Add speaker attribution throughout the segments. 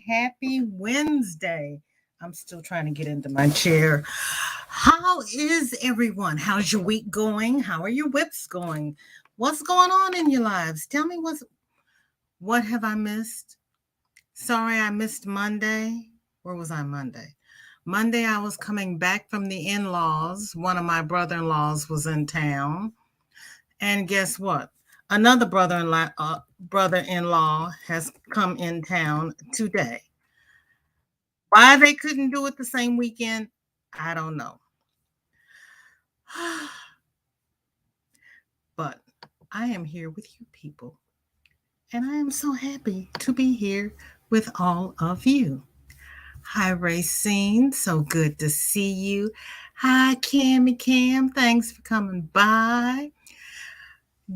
Speaker 1: happy Wednesday. I'm still trying to get into my chair. How is everyone? How's your week going? How are your whips going? What's going on in your lives? Tell me what have I missed? Sorry, I missed Monday. Where was I Monday? Monday, I was coming back from the in-laws. One of my brother-in-laws was in town. And guess what? Another brother-in-law has come in town today. Why they couldn't do it the same weekend, I don't know. But I am here with you people, and I am so happy to be here with all of you. Hi, Racine. So good to see you. Hi, Cammy Cam. Thanks for coming by.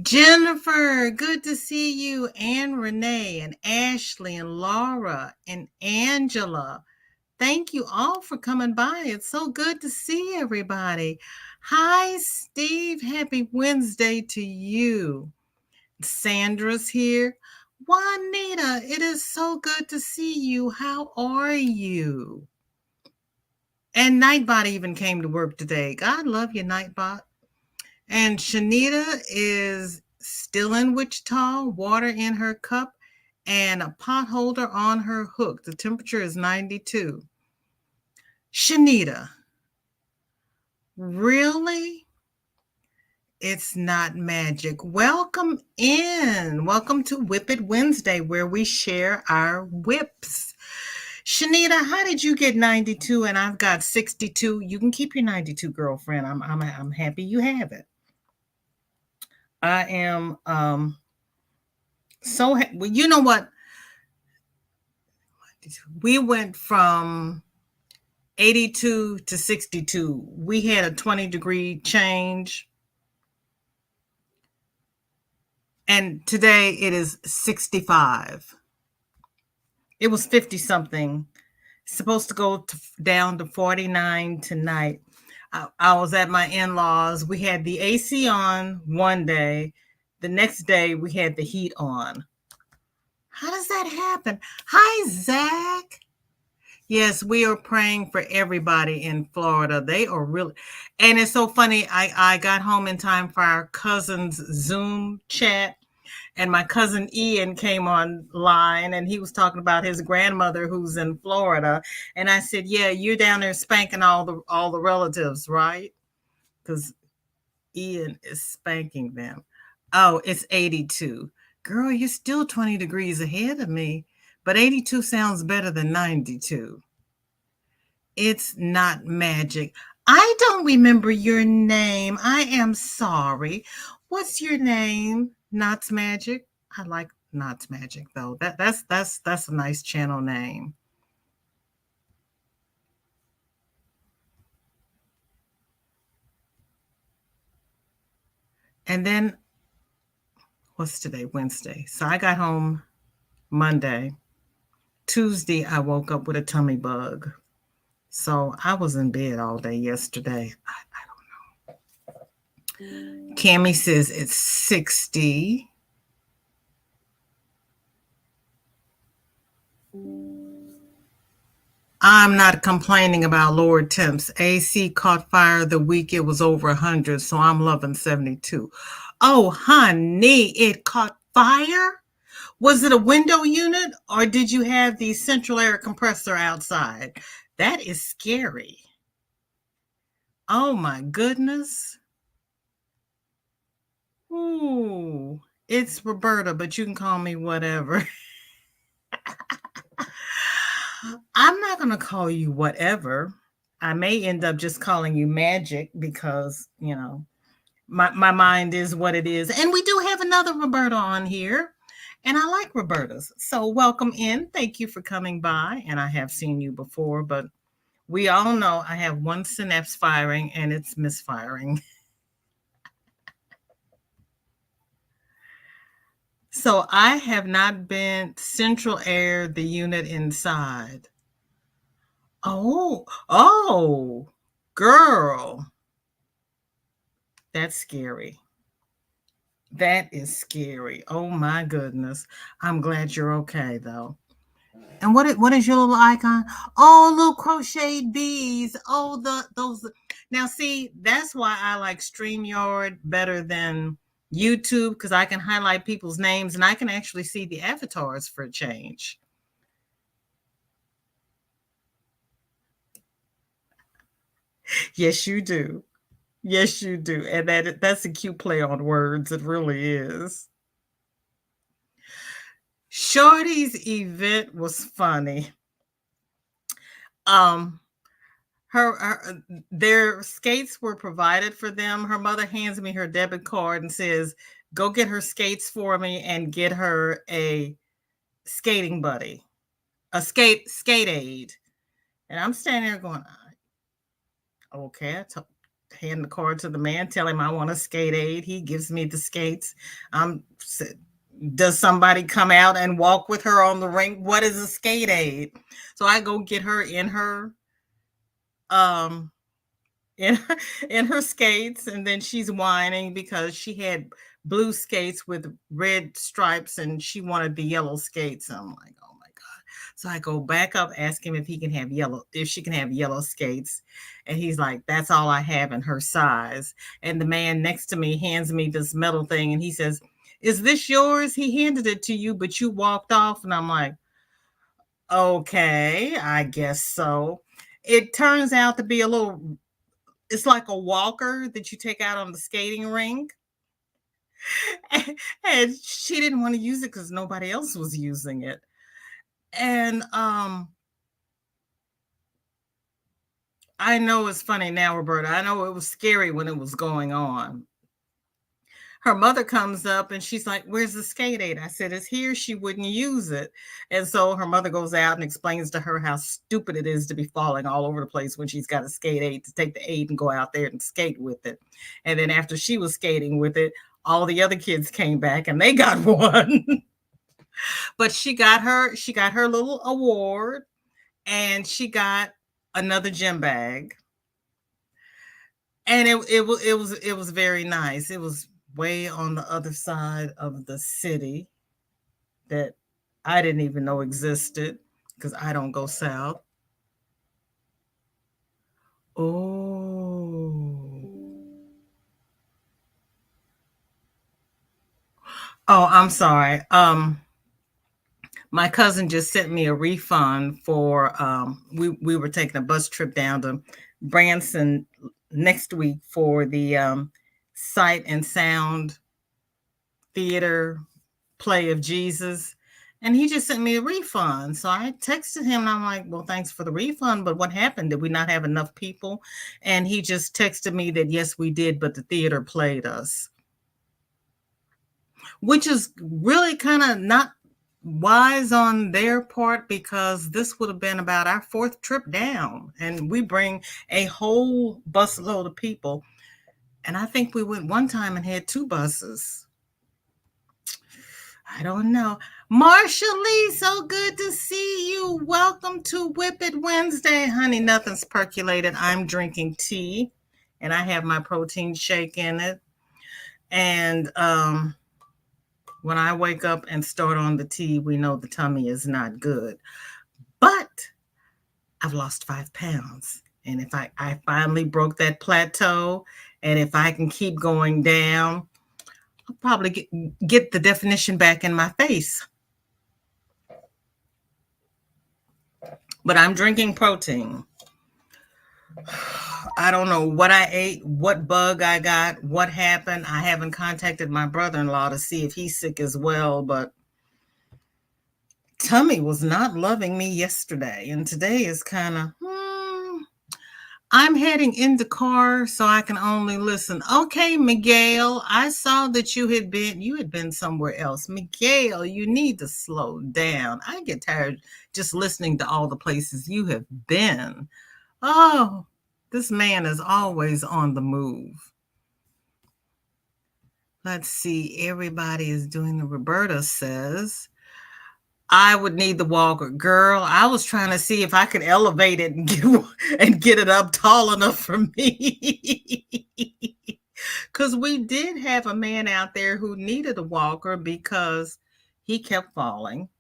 Speaker 1: Jennifer, good to see you. And Renee and Ashley and Laura and Angela. Thank you all for coming by. It's so good to see everybody. Hi, Steve. Happy Wednesday to you. Sandra's here. Juanita, it is so good to see you. How are you? And Nightbot even came to work today. God love you, Nightbot. And Shanita is still in Wichita, water in her cup, and a pot holder on her hook. The temperature is 92. Shanita, really? It's not magic. Welcome in. Welcome to WIP It Wednesday, where we share our whips. Shanita, how did you get 92 and I've got 62? You can keep your 92, girlfriend. I'm happy you have it. I am well, you know what? We went from 82 to 62. We had a 20-degree change. And today it is 65. It was 50 something. Supposed to go down to 49 tonight. I was at my in-laws. We had the AC on one day. The next day we had the heat on. How does that happen? Hi, Zach. Yes, we are praying for everybody in Florida. They are really, and it's so funny. I got home in time for our cousin's Zoom chat, and my cousin Ian came online, and he was talking about his grandmother who's in Florida. And I said, "Yeah, you're down there spanking all the relatives, right?" Because Ian is spanking them. Oh, it's 82. Girl, you're still 20 degrees ahead of me. But 82 sounds better than 92. It's not magic. I don't remember your name. I am sorry. What's your name? Knots Magic. I like Knots Magic though. That's a nice channel name. And then what's today? Wednesday. So I got home Monday. Tuesday, I woke up with a tummy bug. So I was in bed all day yesterday. I don't know. Cammie says it's 60. I'm not complaining about lower temps. AC caught fire the week it was over 100, so I'm loving 72. Oh, honey, it caught fire? Was it a window unit or did you have the central air compressor outside? That is scary. Oh my goodness. Ooh, it's Roberta, but you can call me whatever. I'm not going to call you whatever. I may end up just calling you Magic because, my mind is what it is. And we do have another Roberta on here. And I like Robertas. So welcome in. Thank you for coming by. And I have seen you before, but we all know I have one synapse firing and it's misfiring. So I have not been central air the unit inside. Oh, girl. That's scary. That is scary. Oh my goodness. I'm glad you're okay though. And what is your little icon? Oh, little crocheted bees. Oh, those. Now, see, that's why I like StreamYard better than YouTube, because I can highlight people's names and I can actually see the avatars for a change. Yes, you do. Yes, you do. And that's a cute play on words. It really is. Shorty's event was funny. Um, her their skates were provided for them. Her mother hands me her debit card and says, "Go get her skates for me and get her a skating buddy, a skate aid." And I'm standing there going, "Okay." Hand the card to the man, tell him I want a skate aid. He gives me the skates. Um, does somebody come out and walk with her on the rink? What is a skate aid? So I go get her um in her, in her skates, and then she's whining because she had blue skates with red stripes and she wanted the yellow skates. I'm like, oh my god. So I go back up, ask him if she can have yellow skates, and he's like, that's all I have in her size. And the man next to me hands me this metal thing and he says, is this yours? He handed it to you, but you walked off. And I'm like, okay, I guess so. It turns out to be it's like a walker that you take out on the skating rink. And she didn't want to use it because nobody else was using it. And I know it's funny now, Roberta. I know it was scary when it was going on. Her mother comes up and she's like, where's the skate aid? I said, it's here. She wouldn't use it. And so her mother goes out and explains to her how stupid it is to be falling all over the place when she's got a skate aid, to take the aid and go out there and skate with it. And then after she was skating with it, all the other kids came back and they got one. But she got her little award, and she got another gym bag. And it was very nice. It was way on the other side of the city that I didn't even know existed because I don't go south. Oh. Oh, I'm sorry. My cousin just sent me a refund for we were taking a bus trip down to Branson next week for the Sight and Sound Theater play of Jesus. And he just sent me a refund. So I texted him and I'm like, well, thanks for the refund. But what happened? Did we not have enough people? And he just texted me that, yes, we did, but the theater played us, which is really kind of not wise on their part, because this would have been about our fourth trip down. And we bring a whole busload of people. And I think we went one time and had two buses. I don't know. Marsha Lee, so good to see you. Welcome to WIP It Wednesday. Honey, nothing's percolated. I'm drinking tea and I have my protein shake in it. And when I wake up and start on the tea, we know the tummy is not good. But I've lost 5 pounds. And if I finally broke that plateau, and if I can keep going down, I'll probably get the definition back in my face. But I'm drinking protein. I don't know what I ate, what bug I got, what happened. I haven't contacted my brother-in-law to see if he's sick as well, but tummy was not loving me yesterday. And today is kind of, I'm heading in the car so I can only listen. Okay, Miguel, I saw that you had been somewhere else. Miguel, you need to slow down. I get tired just listening to all the places you have been. Oh, this man is always on the move. Let's see. Everybody is doing the Roberta says. I would need the walker. Girl, I was trying to see if I could elevate it and get it up tall enough for me. Because we did have a man out there who needed a walker because he kept falling.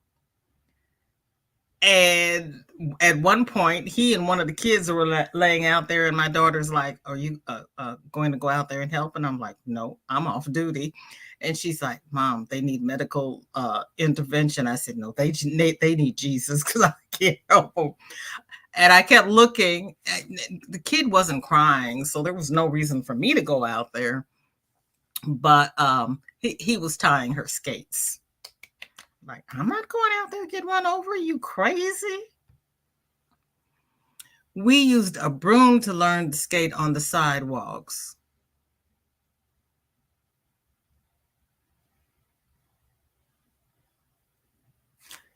Speaker 1: And at one point, he and one of the kids were laying out there, and my daughter's like, "Are you going to go out there and help?" And I'm like, "No, I'm off duty." And she's like, "Mom, they need medical intervention." I said, "No, they need Jesus because I can't help them." And I kept looking. The kid wasn't crying, so there was no reason for me to go out there. But he was tying her skates. Like, I'm not going out there to get run over. Are you crazy? We used a broom to learn to skate on the sidewalks.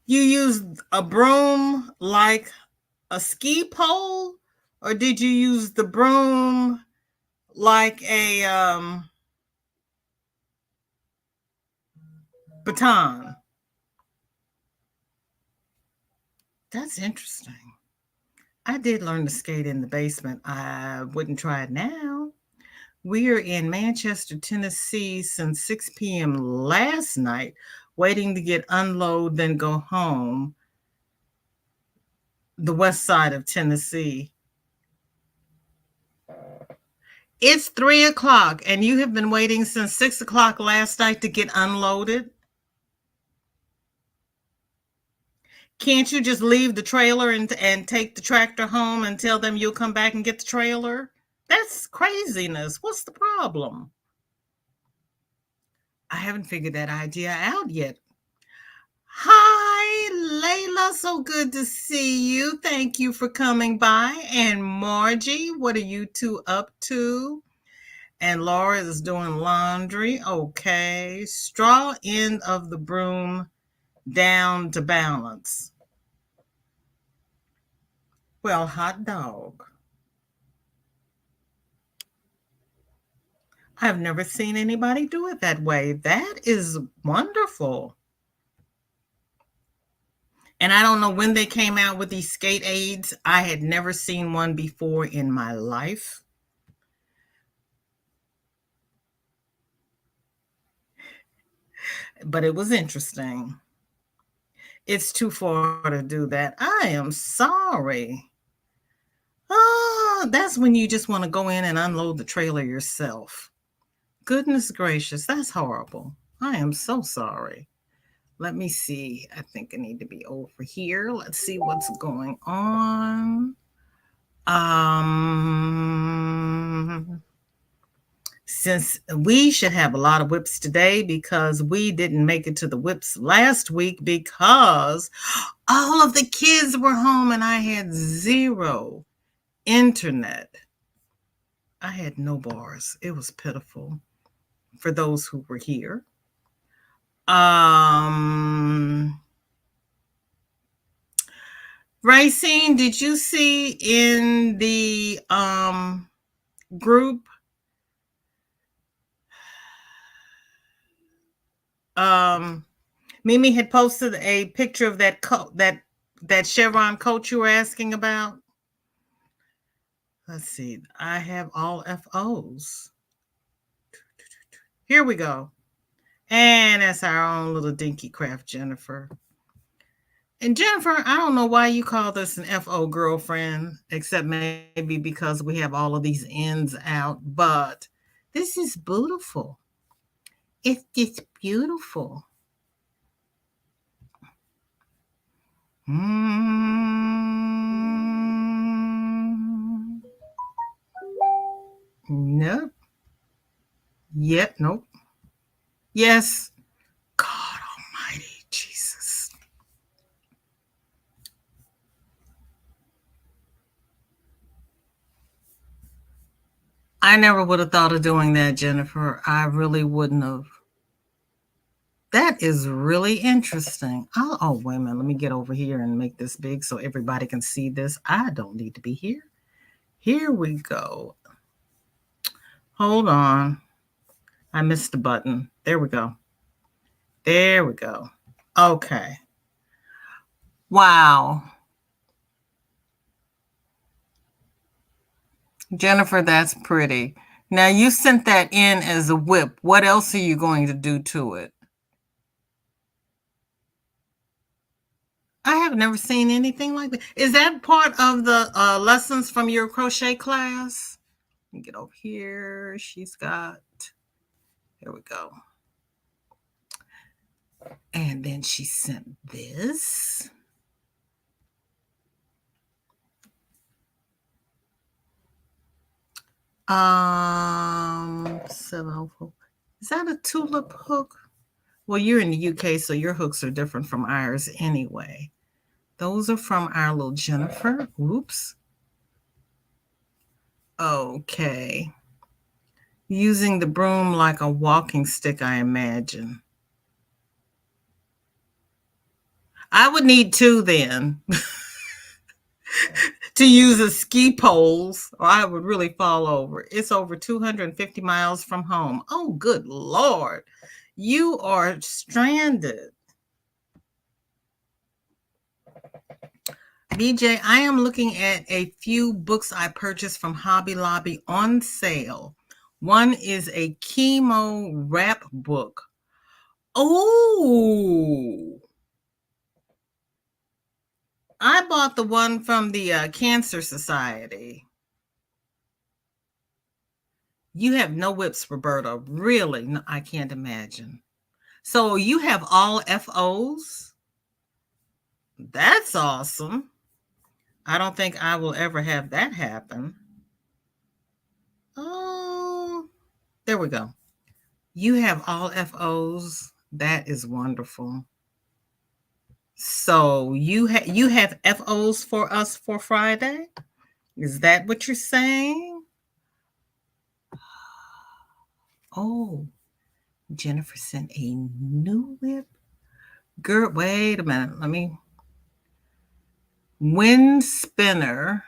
Speaker 1: You used a broom like a ski pole, or did you use the broom like a baton? That's interesting. I did learn to skate in the basement. I wouldn't try it now. We are in Manchester, Tennessee since 6 p.m. last night, waiting to get unload, then go home. The west side of Tennessee. It's 3 o'clock, and you have been waiting since 6 o'clock last night to get unloaded. Can't you just leave the trailer and take the tractor home and tell them you'll come back and get the trailer? That's craziness. What's the problem? I haven't figured that idea out yet. Hi, Layla. So good to see you. Thank you for coming by. And Margie, what are you two up to? And Laura is doing laundry. Okay. Straw end of the broom down to balance. Well, hot dog. I've never seen anybody do it that way. That is wonderful. And I don't know when they came out with these skate aids. I had never seen one before in my life. But it was interesting. It's too far to do that. I am sorry. Oh, that's when you just want to go in and unload the trailer yourself. Goodness gracious, that's horrible. I am so sorry. Let me see. I think I need to be over here. Let's see what's going on. Since we should have a lot of WIPs today because we didn't make it to the WIPs last week because all of the kids were home and I had zero internet. I had no bars. It was pitiful for those who were here. Racine, did you see in the group Mimi had posted a picture of that coat, that chevron coat you were asking about? Let's see. I have all FOs. Here we go. And that's our own little dinky craft, Jennifer. And Jennifer, I don't know why you call this an FO girlfriend, except maybe because we have all of these ends out. But this is beautiful. It's just beautiful. Nope. Yep, nope. Yes. God almighty, Jesus. I never would have thought of doing that, Jennifer. I really wouldn't have. That is really interesting. Oh, wait a minute. Let me get over here and make this big so everybody can see this. I don't need to be here. Here we go. Hold on. I missed the button. There we go. There we go. Okay. Wow. Jennifer, that's pretty. Now you sent that in as a WIP. What else are you going to do to it? I have never seen anything like that. Is that part of the lessons from your crochet class? Let me get over here. She's got, here we go. And then she sent this. Is that a tulip hook? Well, you're in the UK, so your hooks are different from ours anyway. Those are from our little Jennifer. Oops. Okay. Using the broom like a walking stick, I imagine. I would need two then to use as ski poles, or I would really fall over. It's over 250 miles from home. Oh, good Lord. You are stranded. BJ, I am looking at a few books I purchased from Hobby Lobby on sale. One is a chemo wrap book. Oh, I bought the one from the Cancer Society. You have no whips, Roberta. Really? No, I can't imagine. So you have all FOs? That's awesome. I don't think I will ever have that happen. Oh, there we go. You have all FOs. That is wonderful. So you have FOs for us for Friday? Is that what you're saying? Oh, Jennifer sent a new whip. Girl, wait a minute. Let me. Wind spinner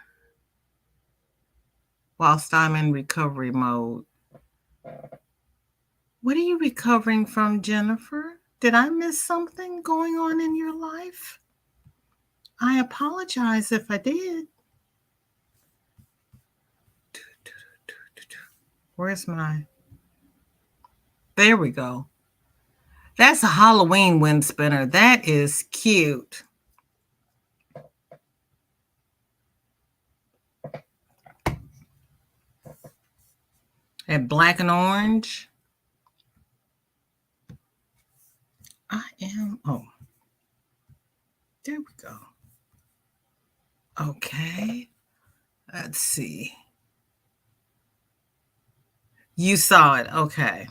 Speaker 1: whilst I'm in recovery mode. What are you recovering from, Jennifer? Did I miss something going on in your life? I apologize if I did. Where's my... There we go. That's a Halloween wind spinner. That is cute. And black and orange. Oh, there we go. Okay. Let's see. You saw it. Okay.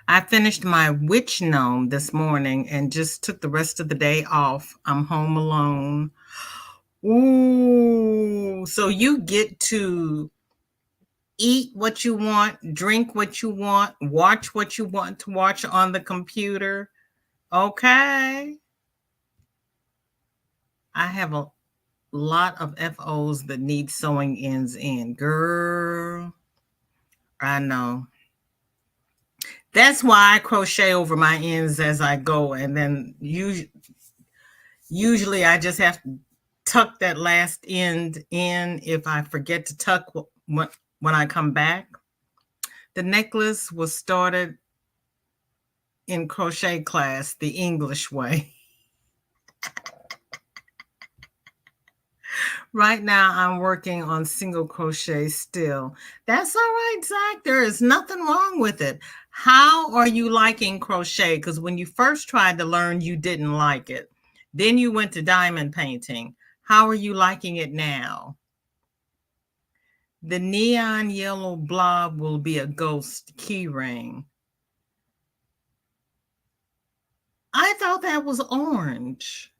Speaker 1: I finished my witch gnome this morning and just took the rest of the day off. I'm home alone. Ooh, so you get to eat what you want, drink what you want, watch what you want to watch on the computer. Okay. I have a lot of FOs that need sewing ends in. Girl, I know. That's why I crochet over my ends as I go. And then usually I just have to tuck that last end in if I forget to tuck when I come back. The necklace was started in crochet class the English way. Right now, I'm working on single crochet still. That's all right, Zach. There is nothing wrong with it. How are you liking crochet? Because when you first tried to learn, you didn't like it. Then you went to diamond painting. How are you liking it now? The neon yellow blob will be a ghost key ring. I thought that was orange.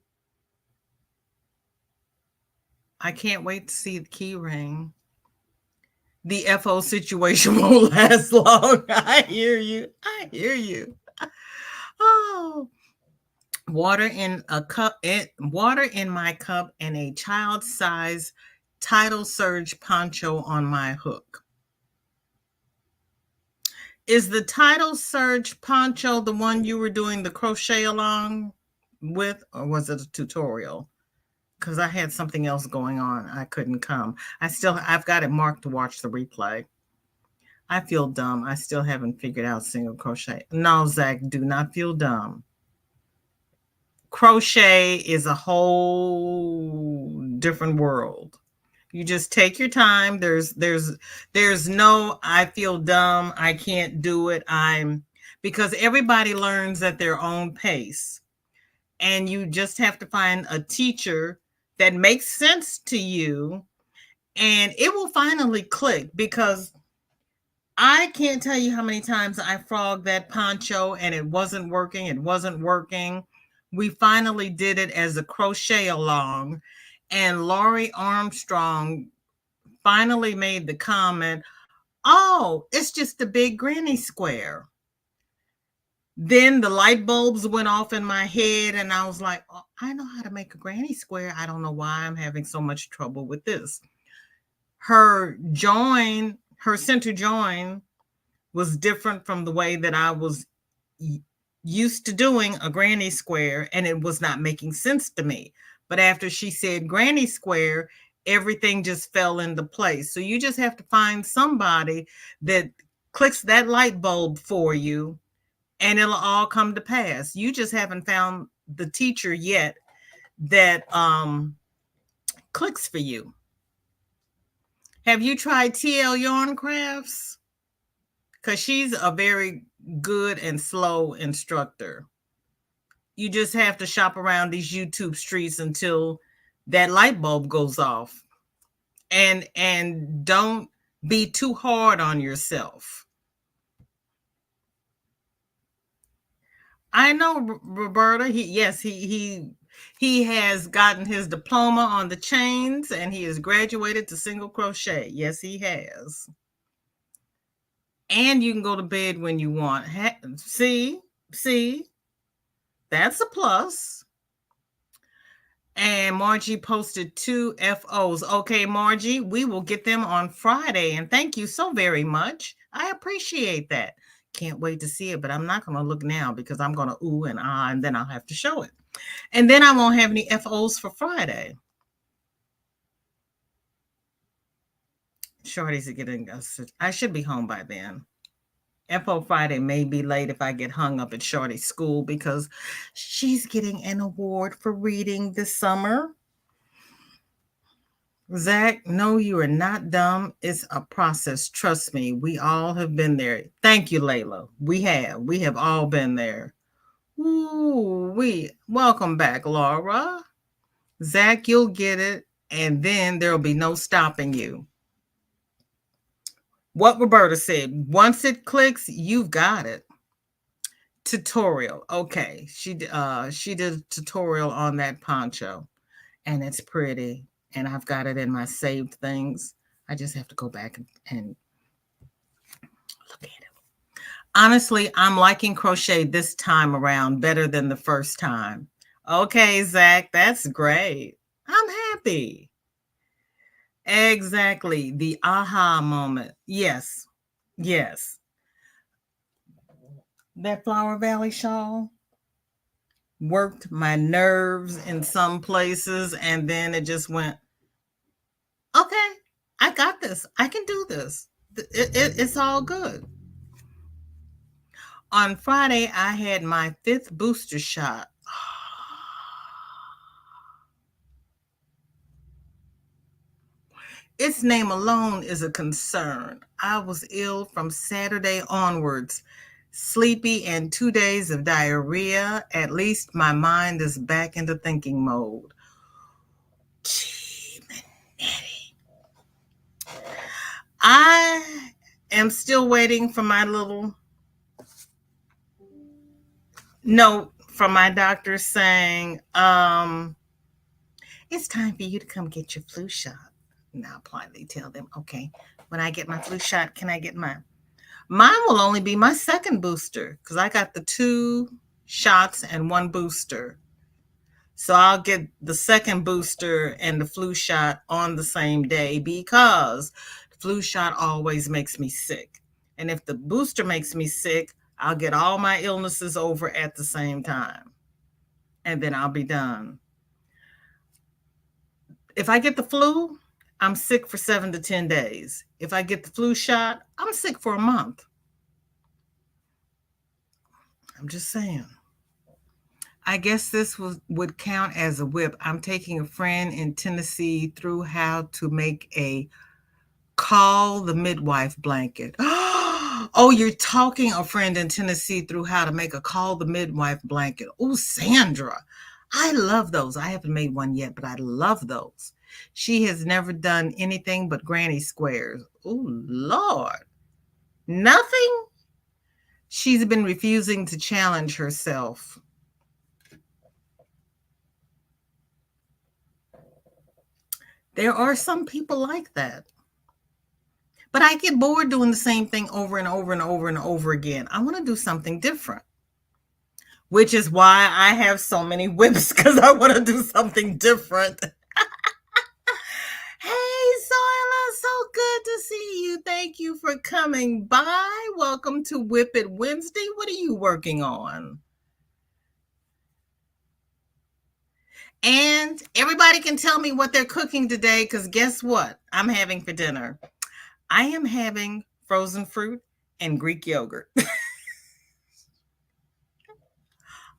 Speaker 1: I can't wait to see the key ring. The FO situation won't last long. I hear you. I hear you. Oh, water in a cup, water in my cup, and a child-size tidal surge poncho on my hook. Is the tidal surge poncho the one you were doing the crochet along with, or was it a tutorial? Because I had something else going on. I couldn't come. I've got it marked to watch the replay. I feel dumb. I still haven't figured out single crochet. No, Zach, do not feel dumb. crochet is a whole different world. You just take your time. There's no I feel dumb, I can't do it. Because everybody learns at their own pace. And you just have to find a teacher that makes sense to you, and it will finally click. Because I can't tell you how many times I frogged that poncho and it wasn't working. It wasn't working. We finally did it as a crochet along, and Laurie Armstrong finally made the comment, "Oh, it's just a big granny square." Then the light bulbs went off in my head, and I was like, "Oh, I know how to make a granny square. I don't know why I'm having so much trouble with this." Her center join was different from the way that I was used to doing a granny square, and it was not making sense to me. But after she said granny square, everything just fell into place. So you just have to find somebody that clicks that light bulb for you, and it'll all come to pass. You just haven't found the teacher yet that clicks for you. Have you tried TL Yarn Crafts? Because she's a very good and slow instructor. You just have to shop around these YouTube streets until that light bulb goes off. And don't be too hard on yourself. I know, Roberta. He has gotten his diploma on the chains, and he has graduated to single crochet. Yes, he has. And you can go to bed when you want. See, that's a plus. And Margie posted 2 FOs. Okay, Margie, we will get them on Friday. And thank you so very much. I appreciate that. Can't wait to see it, but I'm not going to look now because I'm going to ooh and ah, and then I'll have to show it. And then I won't have any FOs for Friday. Shorty's getting us. I should be home by then. FO Friday may be late if I get hung up at Shorty's school because she's getting an award for reading this summer. Zach, no, you are not dumb. It's a process. Trust me. We all have been there. Thank you, Layla. We have all been there. Ooh, welcome back, Laura. Zach, you'll get it, and then there'll be no stopping you. What Roberta said, once it clicks, you've got it. Tutorial. Okay. She did a tutorial on that poncho, and it's pretty, and I've got it in my saved things. I just have to go back and look at it. Honestly, I'm liking crochet this time around better than the first time. Okay, Zach, that's great. I'm happy. Exactly. The aha moment. Yes. That Flower Valley shawl worked my nerves in some places, and then it just went, okay, I got this. I can do this. It's all good. On Friday, I had my 5th booster shot. Its name alone is a concern. I was ill from Saturday onwards, sleepy and 2 days of diarrhea. At least my mind is back into thinking mode. Gee, Manetti. I am still waiting for my little note from my doctor saying, it's time for you to come get your flu shot. And I'll politely tell them, okay, when I get my flu shot, can I get mine? Mine will only be my 2nd booster because I got the 2 shots and 1 booster. So I'll get the 2nd booster and the flu shot on the same day because the flu shot always makes me sick. And if the booster makes me sick, I'll get all my illnesses over at the same time. And then I'll be done. If I get the flu, I'm sick for 7 to 10 days. If I get the flu shot, I'm sick for a month. I'm just saying. I guess this would count as a WIP. I'm taking a friend in Tennessee through how to make a call the midwife blanket. Oh, you're talking a friend in Tennessee through how to make a call the midwife blanket. Oh, Sandra, I love those. I haven't made one yet, but I love those. She has never done anything but granny squares. Oh, Lord. Nothing? She's been refusing to challenge herself. There are some people like that. But I get bored doing the same thing over and over and over and over again. I want to do something different, which is why I have so many WIPs because I want to do something different. Hey, Soila, so good to see you. Thank you for coming by. Welcome to WIP It Wednesday. What are you working on? And everybody can tell me what they're cooking today because guess what? I'm having for dinner. I am having frozen fruit and Greek yogurt.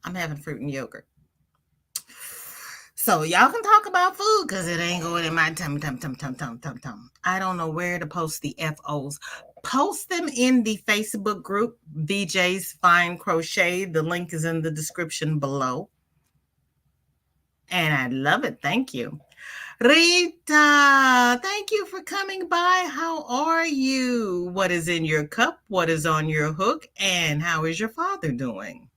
Speaker 1: I'm having fruit and yogurt. So y'all can talk about food because it ain't going in my tum. I don't know where to post the FOs. Post them in the Facebook group, VJ's Fine Crochet. The link is in the description below. And I love it. Thank you. Rita, thank you for coming by. How are you? What is in your cup? What is on your hook? And how is your father doing?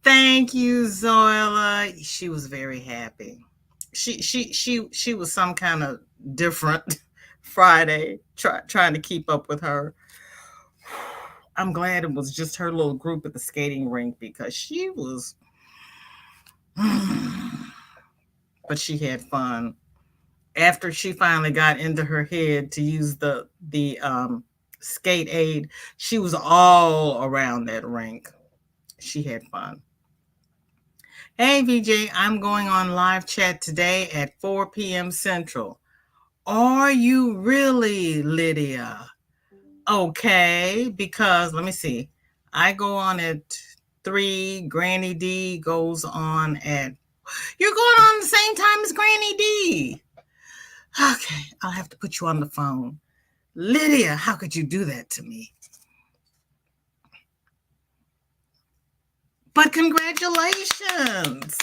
Speaker 1: Thank you, Zoila. She was very happy. She was some kind of different Friday, trying to keep up with her. I'm glad it was just her little group at the skating rink because she was, but she had fun. After she finally got into her head to use the skate aid, she was all around that rink. She had fun. Hey, VJ, I'm going on live chat today at 4 p.m. Central. Are you really, Lydia? Okay, because let me see. I go on at 3. Granny D goes on at... You're going on the same time as Granny D. Okay, I'll have to put you on the phone. Lydia, how could you do that to me? But congratulations.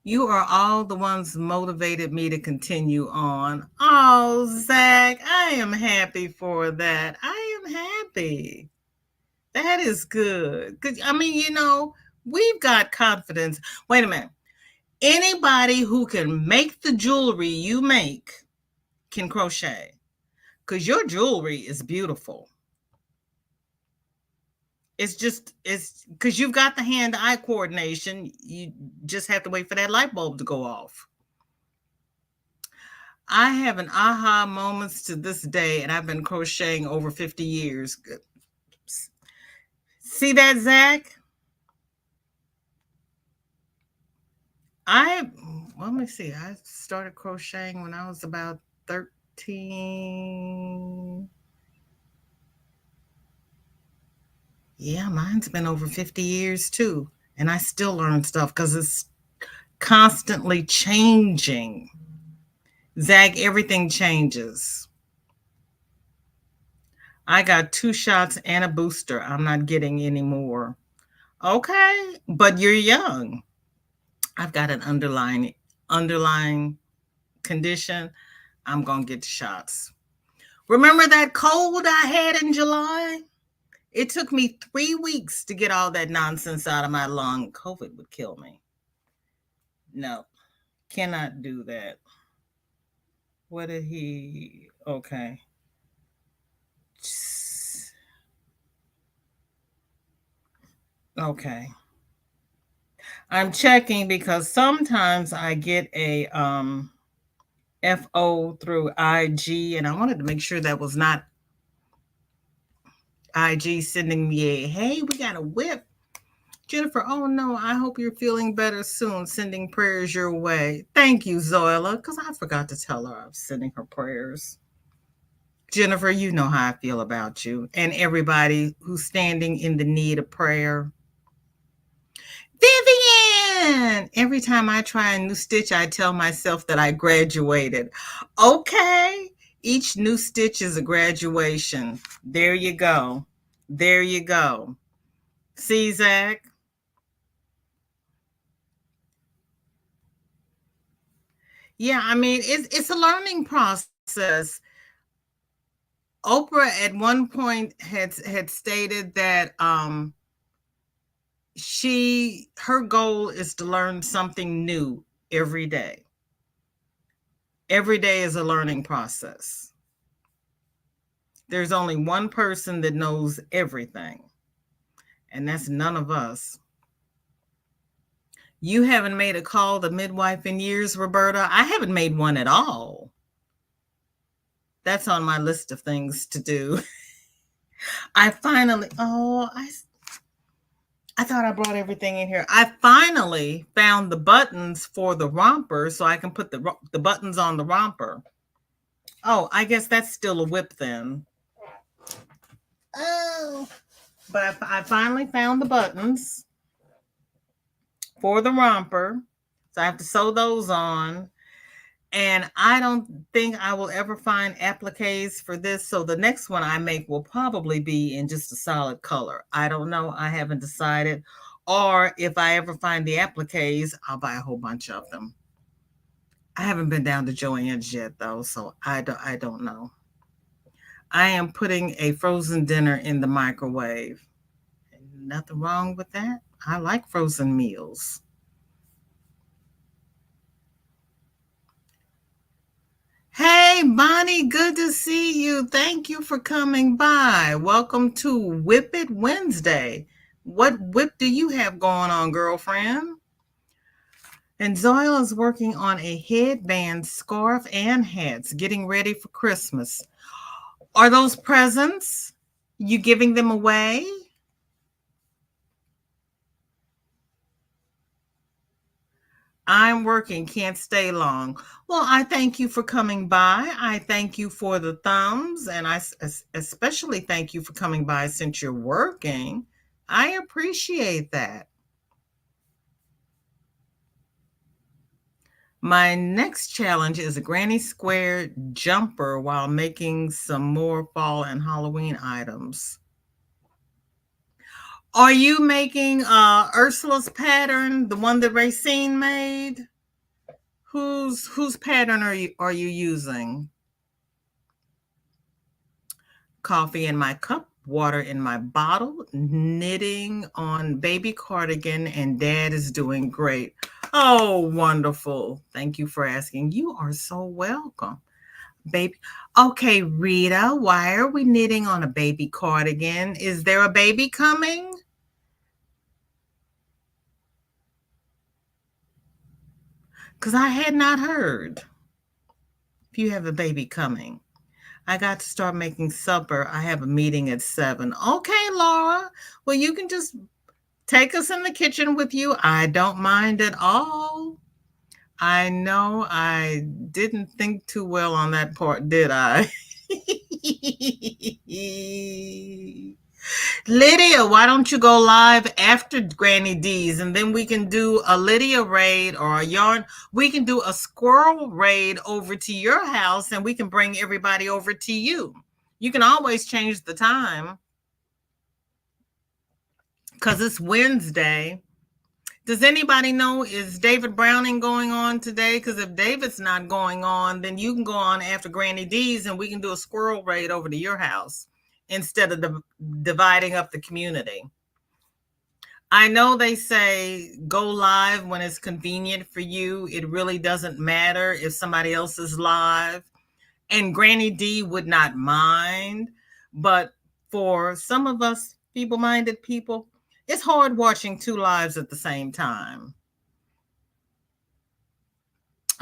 Speaker 1: You are all the ones motivated me to continue on. Oh, Zach, I am happy for that. I am happy. That is good. I mean, we've got confidence. Wait a minute. Anybody who can make the jewelry you make can crochet because your jewelry is beautiful. It's because you've got the hand-eye coordination. You just have to wait for that light bulb to go off. I have an aha moments to this day, and I've been crocheting over 50 years. See that, Zach? Let me see. I started crocheting when I was about 13. Yeah, mine's been over 50 years too. And I still learn stuff because it's constantly changing. Zach, everything changes. I got 2 shots and a booster. I'm not getting any more. Okay, but you're young. I've got an underlying condition. I'm going to get the shots. Remember that cold I had in July? It took me 3 weeks to get all that nonsense out of my lung. COVID would kill me. No, cannot do that. What did he... Okay. Okay. I'm checking because sometimes I get a FO through IG, and I wanted to make sure that was not IG sending me a, hey, we got a WIP. Jennifer, oh no, I hope you're feeling better soon. Sending prayers your way. Thank you, Zoila, because I forgot to tell her I was sending her prayers. Jennifer, you know how I feel about you and everybody who's standing in the need of prayer. Vivian! Every time I try a new stitch, I tell myself that I graduated. Okay. Each new stitch is a graduation. There you go. There you go. See, Zach? Yeah, I mean, it's a learning process. Oprah at one point had stated that her goal is to learn something new every day. Every day is a learning process. There's only one person that knows everything, and that's none of us. You haven't made a call to midwife in years, Roberta. I haven't made one at all. That's on my list of things to do. I finally, I thought I brought everything in here. I finally found the buttons for the romper so I can put the buttons on the romper. Oh, I guess that's still a WIP then. Oh. But I finally found the buttons for the romper. So I have to sew those on. And I don't think I will ever find appliques for this. So the next one I make will probably be in just a solid color. I don't know. I haven't decided. Or if I ever find the appliques, I'll buy a whole bunch of them. I haven't been down to Joann's yet, though, so I don't know. I am putting a frozen dinner in the microwave. Nothing wrong with that. I like frozen meals. Hey, Bonnie, good to see you. Thank you for coming by. Welcome to WIP It Wednesday. What WIP do you have going on, girlfriend? And Zoila is working on a headband, scarf, and hats, getting ready for Christmas. Are those presents? You giving them away? I'm working, can't stay long. Well, I thank you for coming by. I thank you for the thumbs, and I especially thank you for coming by since you're working. I appreciate that. My next challenge is a granny square jumper while making some more fall and Halloween items. Are you making Ursula's pattern, the one that Racine made? Whose pattern are you using? Coffee in my cup, water in my bottle, knitting on baby cardigan, and Dad is doing great. Oh, wonderful. Thank you for asking. You are so welcome. Baby. Okay, Rita, why are we knitting on a baby cardigan? Is there a baby coming? Because I had not heard if you have a baby coming. I got to start making supper. I have a meeting at 7. Okay, Laura. Well, you can just take us in the kitchen with you. I don't mind at all. I know I didn't think too well on that part, did I? Lydia, why don't you go live after Granny D's, and then we can do a Lydia raid or a yarn. We can do a squirrel raid over to your house, and we can bring everybody over to you. You can always change the time because it's Wednesday. Does anybody know, is David Browning going on today? Because if David's not going on, then you can go on after Granny D's, and we can do a squirrel raid over to your house instead of dividing up the community. I know they say go live when it's convenient for you. It really doesn't matter if somebody else is live. And Granny D would not mind. But for some of us feeble-minded people, it's hard watching two lives at the same time.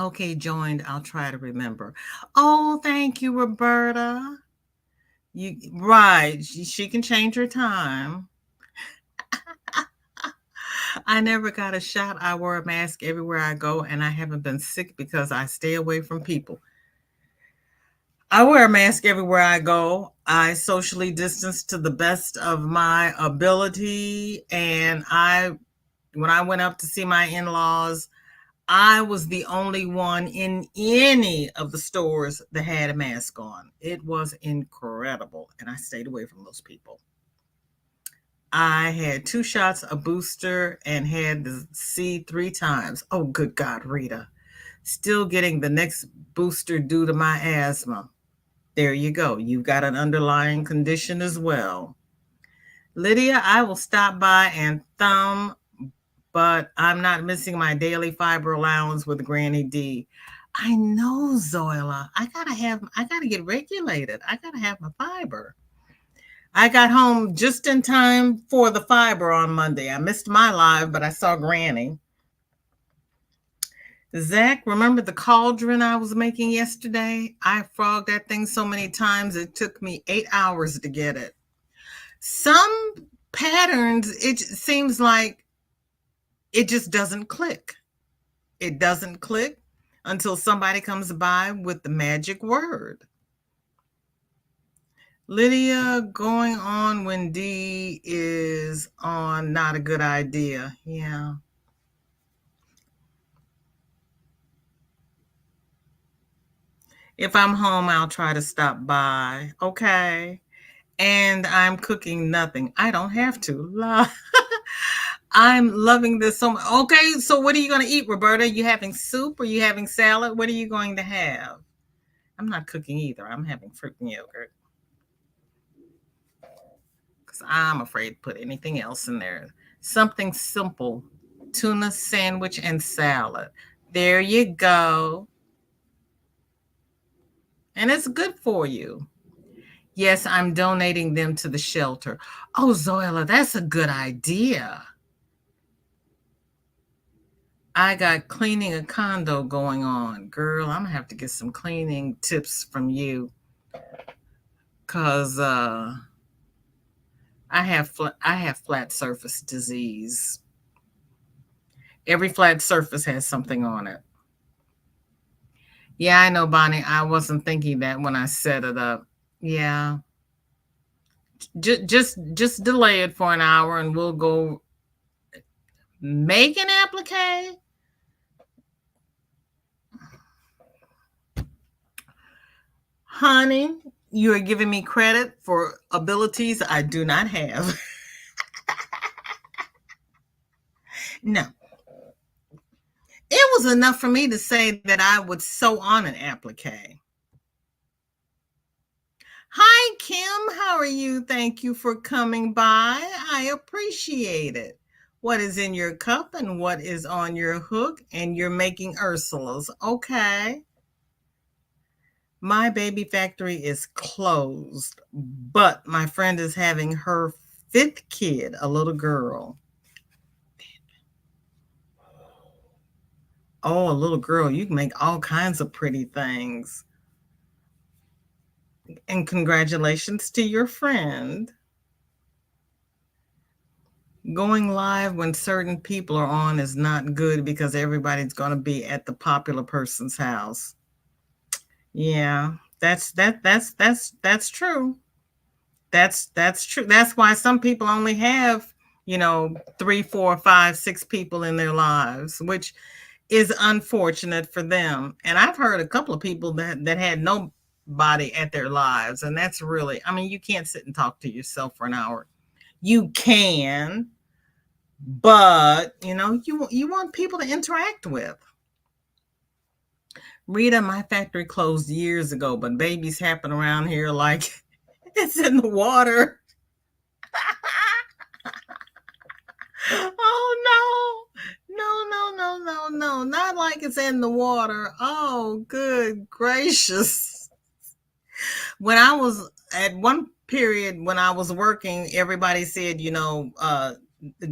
Speaker 1: Okay, joined. I'll try to remember. Oh, thank you, Roberta. Right. She can change her time. I never got a shot. I wear a mask everywhere I go, and I haven't been sick because I stay away from people. I wear a mask everywhere I go. I socially distance to the best of my ability, and I When I went up to see my in-laws, I was the only one in any of the stores that had a mask on. It was incredible, and I stayed away from those people. I had 2 shots, a booster, and had the C 3 times. Oh, good God, Rita. Still getting the next booster due to my asthma. There you go. You've got an underlying condition as well. Lydia, I will stop by and thumb, but I'm not missing my daily fiber allowance with Granny D. I know, Zoila. I gotta get regulated. I gotta have my fiber. I got home just in time for the fiber on Monday. I missed my live, but I saw Granny. Zach, remember the cauldron I was making yesterday? I frogged that thing so many times, it took me 8 hours to get it. Some patterns, it seems like it just doesn't click. It doesn't click until somebody comes by with the magic word. Lydia, going on when D is on, not a good idea. Yeah. If I'm home, I'll try to stop by. Okay. And I'm cooking nothing. I don't have to. I'm loving this so much. Okay, so what are you going to eat, Roberta? Are you having soup? Are you having salad? What are you going to have? I'm not cooking either. I'm having fruit and yogurt. Because I'm afraid to put anything else in there. Something simple. Tuna sandwich and salad. There you go. And it's good for you. Yes, I'm donating them to the shelter. Oh, Zoila, that's a good idea. I got cleaning a condo going on. Girl, I'm going to have to get some cleaning tips from you. Because I have flat surface disease. Every flat surface has something on it. Yeah, I know, Bonnie. I wasn't thinking that when I set it up. Yeah. Just delay it for an hour and we'll go make an applique. Honey, you are giving me credit for abilities I do not have. No. It was enough for me to say that I would sew on an applique. Hi, Kim. How are you? Thank you for coming by. I appreciate it. What is in your cup and what is on your hook? And you're making Ursula's. Okay. My baby factory is closed, but my friend is having her 5th kid, a little girl. Oh, a little girl. You can make all kinds of pretty things. And congratulations to your friend. Going live when certain people are on is not good because everybody's going to be at the popular person's house. Yeah, that's true. That's true. That's why some people only have, 3, 4, 5, 6 people in their lives, which is unfortunate for them. And I've heard a couple of people that had nobody at their lives, and that's really, I mean, you can't sit and talk to yourself for an hour. You can, but you want people to interact with. Rita, my factory closed years ago, but babies happen around here like it's in the water. Oh no, not like it's in the water. Oh, good gracious. When I was at one period when I was working, everybody said,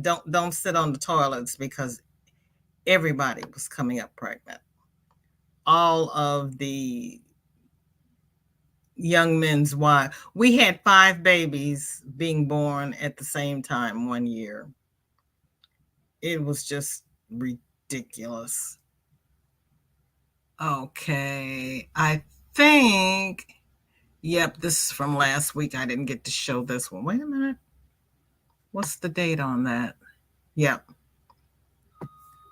Speaker 1: don't sit on the toilets because everybody was coming up pregnant. All of the young men's wives. We had 5 babies being born at the same time one year. It was just ridiculous. Okay, I think, yep, this is from last week. I didn't get to show this one. Wait a minute. What's the date on that? Yep.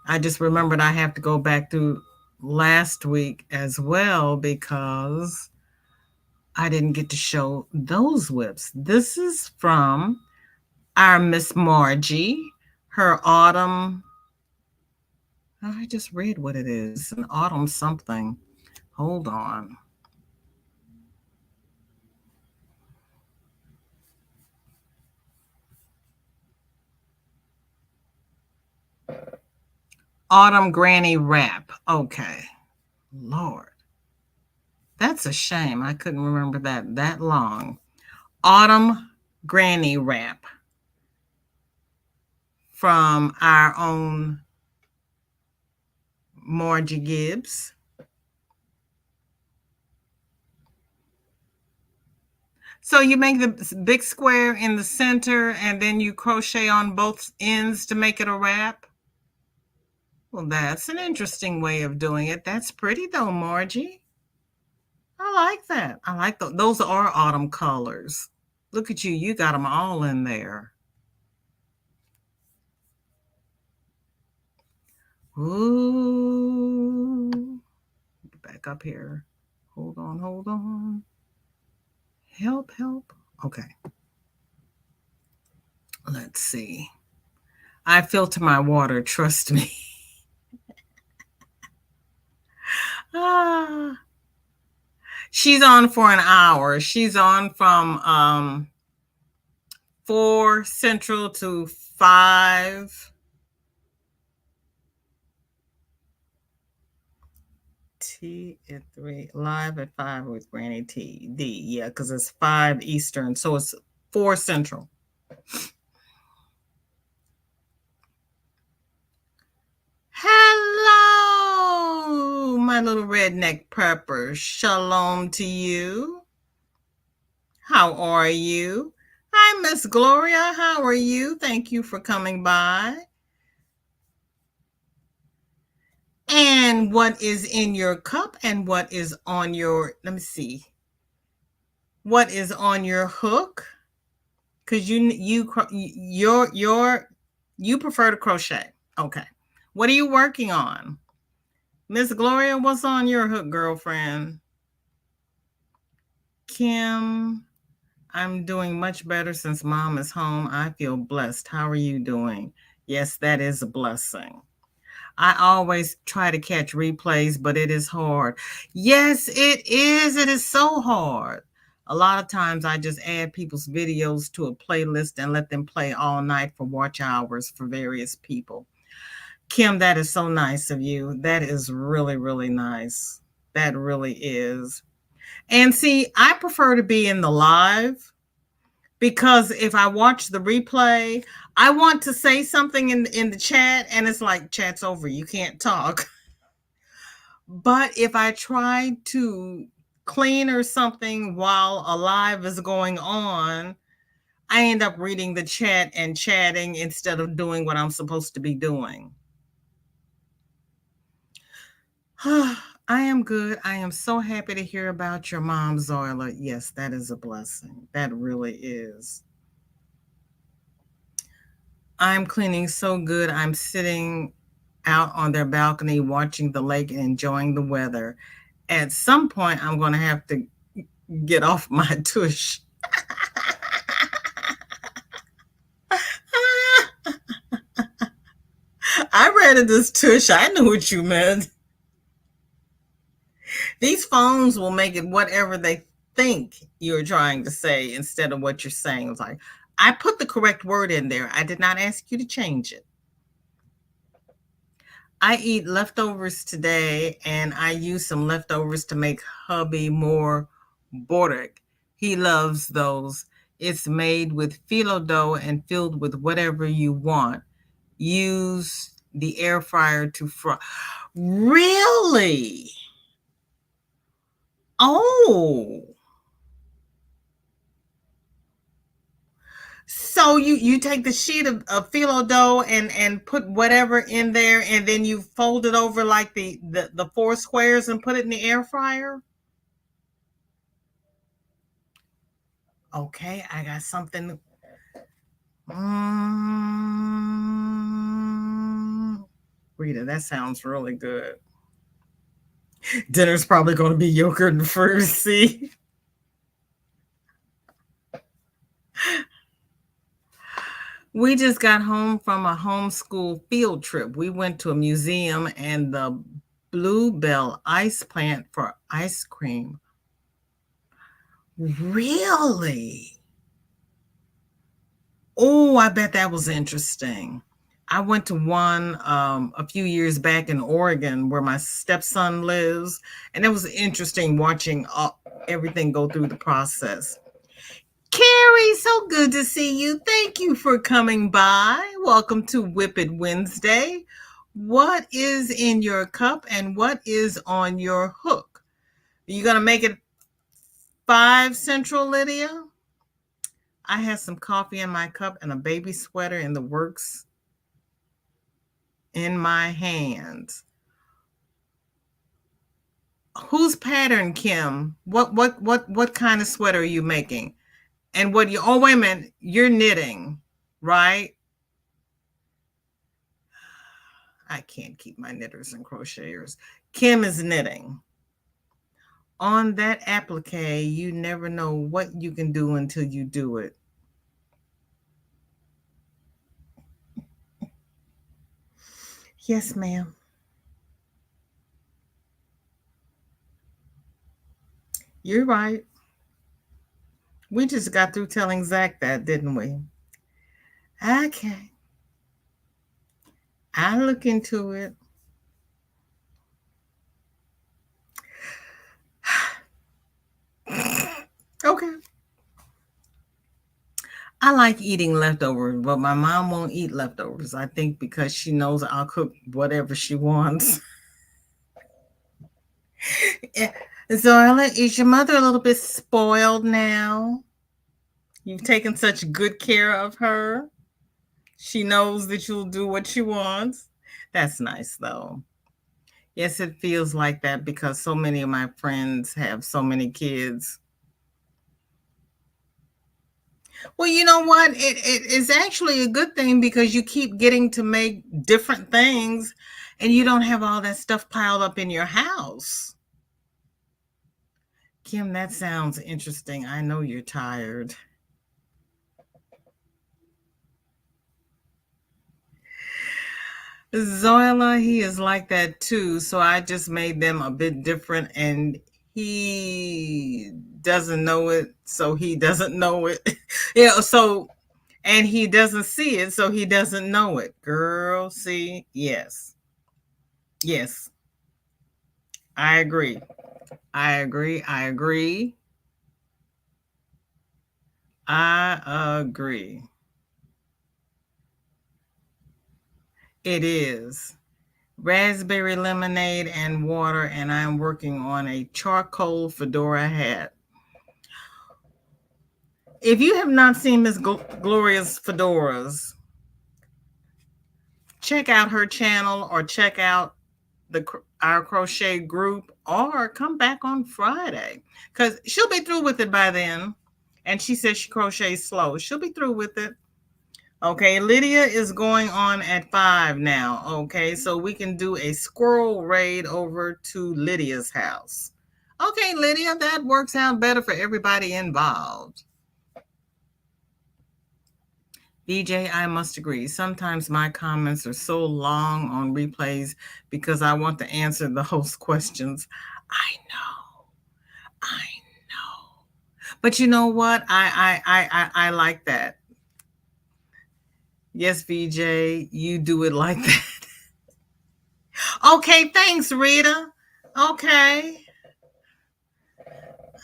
Speaker 1: I just remembered I have to go back to last week as well because I didn't get to show those WIPs. This is from our Miss Margie, her autumn. Oh, I just read what it is, an autumn something. Hold on. Autumn Granny Wrap. Okay. Lord. That's a shame. I couldn't remember that long. Autumn Granny Wrap from our own Margie Gibbs. So you make the big square in the center and then you crochet on both ends to make it a wrap? Well, that's an interesting way of doing it. That's pretty though, Margie. I like that. I like those are autumn colors. Look at you. You got them all in there. Ooh. Back up here. Hold on, hold on. Help, help. Okay. Let's see. I filter my water, trust me. Ah. She's on for an hour. She's on from 4 Central to 5 T at 3, live at 5 with Granny T D. Yeah, because it's 5 Eastern, so it's 4 Central. Hello, my little redneck prepper. Shalom to you. How are you? Hi, Miss Gloria. How are you? Thank you for coming by. And what is in your cup and what is on your, let me see. What is on your hook? Because you prefer to crochet. Okay. What are you working on? Miss Gloria, what's on your hook, girlfriend? Kim, I'm doing much better since mom is home. I feel blessed. How are you doing? Yes, that is a blessing. I always try to catch replays, but it is hard. Yes, it is. It is so hard. A lot of times I just add people's videos to a playlist and let them play all night for watch hours for various people. Kim, that is so nice of you. That is really, really nice. That really is. And see, I prefer to be in the live because if I watch the replay, I want to say something in the chat and it's like, chat's over. You can't talk. But if I try to clean or something while a live is going on, I end up reading the chat and chatting instead of doing what I'm supposed to be doing. I am good. I am so happy to hear about your mom, Zoila. Yes, that is a blessing. That really is. I'm cleaning so good. I'm sitting out on their balcony watching the lake and enjoying the weather. At some point, I'm going to have to get off my tush. I read it as tush. I knew what you meant. These phones will make it whatever they think you're trying to say instead of what you're saying. It's like, I put the correct word in there. I did not ask you to change it. I eat leftovers today, and I use some leftovers to make hubby more borek. He loves those. It's made with phyllo dough and filled with whatever you want. Use the air fryer to fry. Really? Oh. So you take the sheet of phyllo dough and put whatever in there, and then you fold it over like the 4 squares and put it in the air fryer? Okay, I got something. Rita, that sounds really good. Dinner's probably going to be yogurt and fruit. See? We just got home from a homeschool field trip. We went to a museum and the Bluebell ice plant for ice cream. Really? Oh, I bet that was interesting. I went to one a few years back in Oregon where my stepson lives, and it was interesting watching everything go through the process. Carrie, so good to see you. Thank you for coming by. Welcome to WIP It Wednesday. What is in your cup and what is on your hook? Are you going to make it 5 Central, Lydia? I have some coffee in my cup and a baby sweater in the works in my hands. Whose pattern, Kim? What kind of sweater are you making? And what you, oh, wait a minute, you're knitting, right? I can't keep my knitters and crocheters. Kim is knitting. On that applique, you never know what you can do until you do it. Yes, ma'am. You're right. We just got through telling Zach that, didn't we? Okay. I'll look into it. Okay. I like eating leftovers, but my mom won't eat leftovers. I think because she knows I'll cook whatever she wants. Zoila, is your mother a little bit spoiled now? You've taken such good care of her. She knows that you'll do what she wants. That's nice, though. Yes, it feels like that because so many of my friends have so many kids. Well, you know what? It is actually a good thing because you keep getting to make different things and you don't have all that stuff piled up in your house. Kim, that sounds interesting. I know you're tired. Zoila, he is like that too. So I just made them a bit different and he doesn't know it. So he doesn't know it. Yeah. So, and he doesn't see it. So he doesn't know it. Girl, see? Yes. Yes. I agree. I agree. I agree. I agree. It is. Raspberry lemonade and water, and I'm working on a charcoal fedora hat. If you have not seen Miss Gloria's fedoras, check out her channel or check out our crochet group or come back on Friday because she'll be through with it by then. And she says she crochets slow. She'll be through with it. Okay, Lydia is going on at 5 now. Okay, so we can do a squirrel raid over to Lydia's house. Okay, Lydia, that works out better for everybody involved. VJ, I must agree. Sometimes my comments are so long on replays because I want to answer the host questions. I know. But you know what? I like that. Yes, VJ, you do it like that. Okay, thanks, Rita. Okay.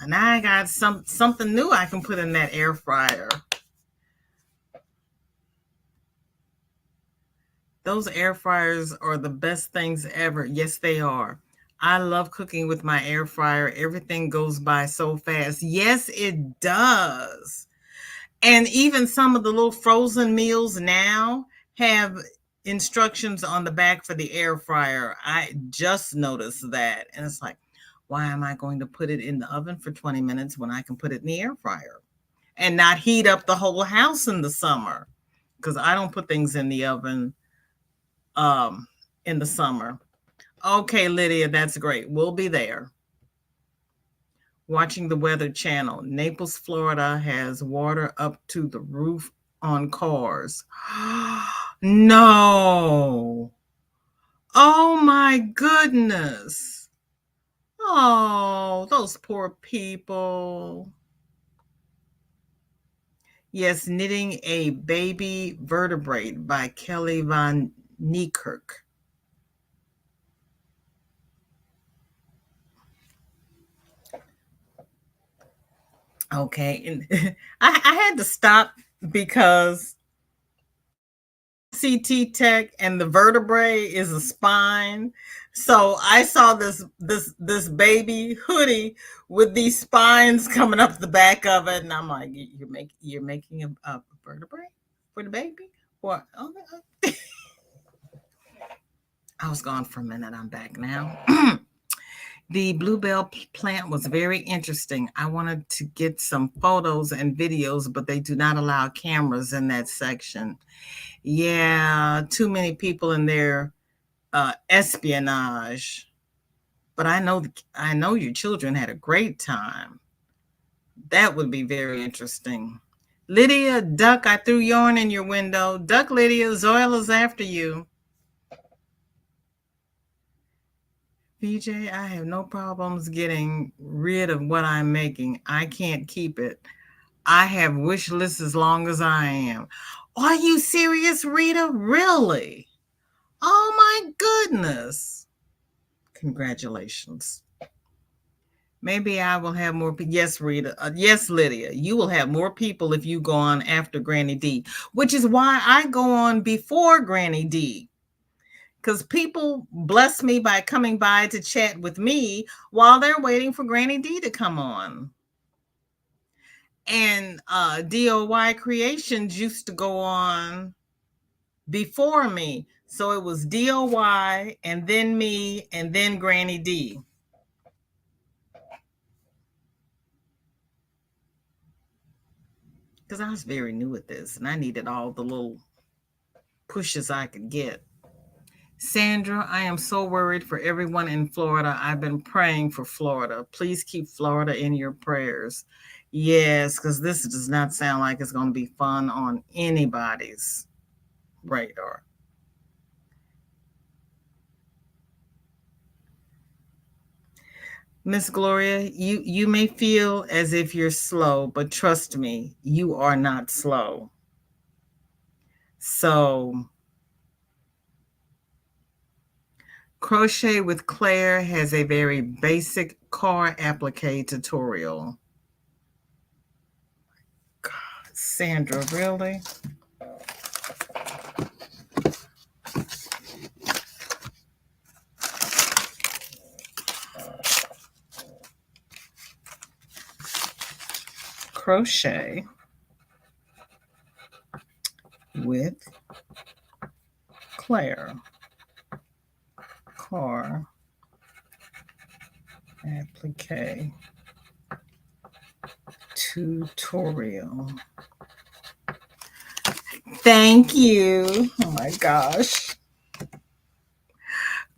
Speaker 1: And I got something new I can put in that air fryer. Those air fryers are the best things ever. Yes, they are. I love cooking with my air fryer. Everything goes by so fast. Yes, it does. And even some of the little frozen meals now have instructions on the back for the air fryer. I just noticed that. And it's like, why am I going to put it in the oven for 20 minutes when I can put it in the air fryer and not heat up the whole house in the summer? Because I don't put things in the oven in the summer. Okay, Lydia, that's great. We'll be there. Watching the Weather Channel. Naples, Florida has water up to the roof on cars. No. Oh my goodness. Oh, those poor people. Yes, Knitting a Baby Vertebrate by Kelly Von Niekirk. Okay. And I had to stop because CT Tech and the vertebrae is a spine. So I saw this baby hoodie with these spines coming up the back of it, and I'm like, you're making a vertebrae for the baby? What? Oh, I was gone for a minute. I'm back now. The bluebell plant was very interesting. I wanted to get some photos and videos, but they do not allow cameras in that section. Yeah, too many people in there, espionage. But I know your children had a great time. That would be very interesting. Lydia, duck, I threw yarn in your window. Duck, Lydia, Zoila's after you. VJ, I have no problems getting rid of what I'm making. I can't keep it. I have wish lists as long as I am. Are you serious, Rita? Really? Oh my goodness. Congratulations. Maybe I will have more. Yes, Rita. Yes, Lydia. You will have more people if you go on after Granny D, which is why I go on before Granny D. Because people bless me by coming by to chat with me while they're waiting for Granny D to come on. And DOY Creations used to go on before me. So it was DOY and then me and then Granny D. Because I was very new at this and I needed all the little pushes I could get. Sandra, I am so worried for everyone in Florida. I've been praying for Florida. Please keep Florida in your prayers. Yes, because this does not sound like it's going to be fun on anybody's radar. Miss Gloria, you may feel as if you're slow, but trust me, you are not slow. So, Crochet with Claire has a very basic car applique tutorial. God, Sandra, really? Crochet with Claire car applique tutorial. Thank you. Oh my gosh.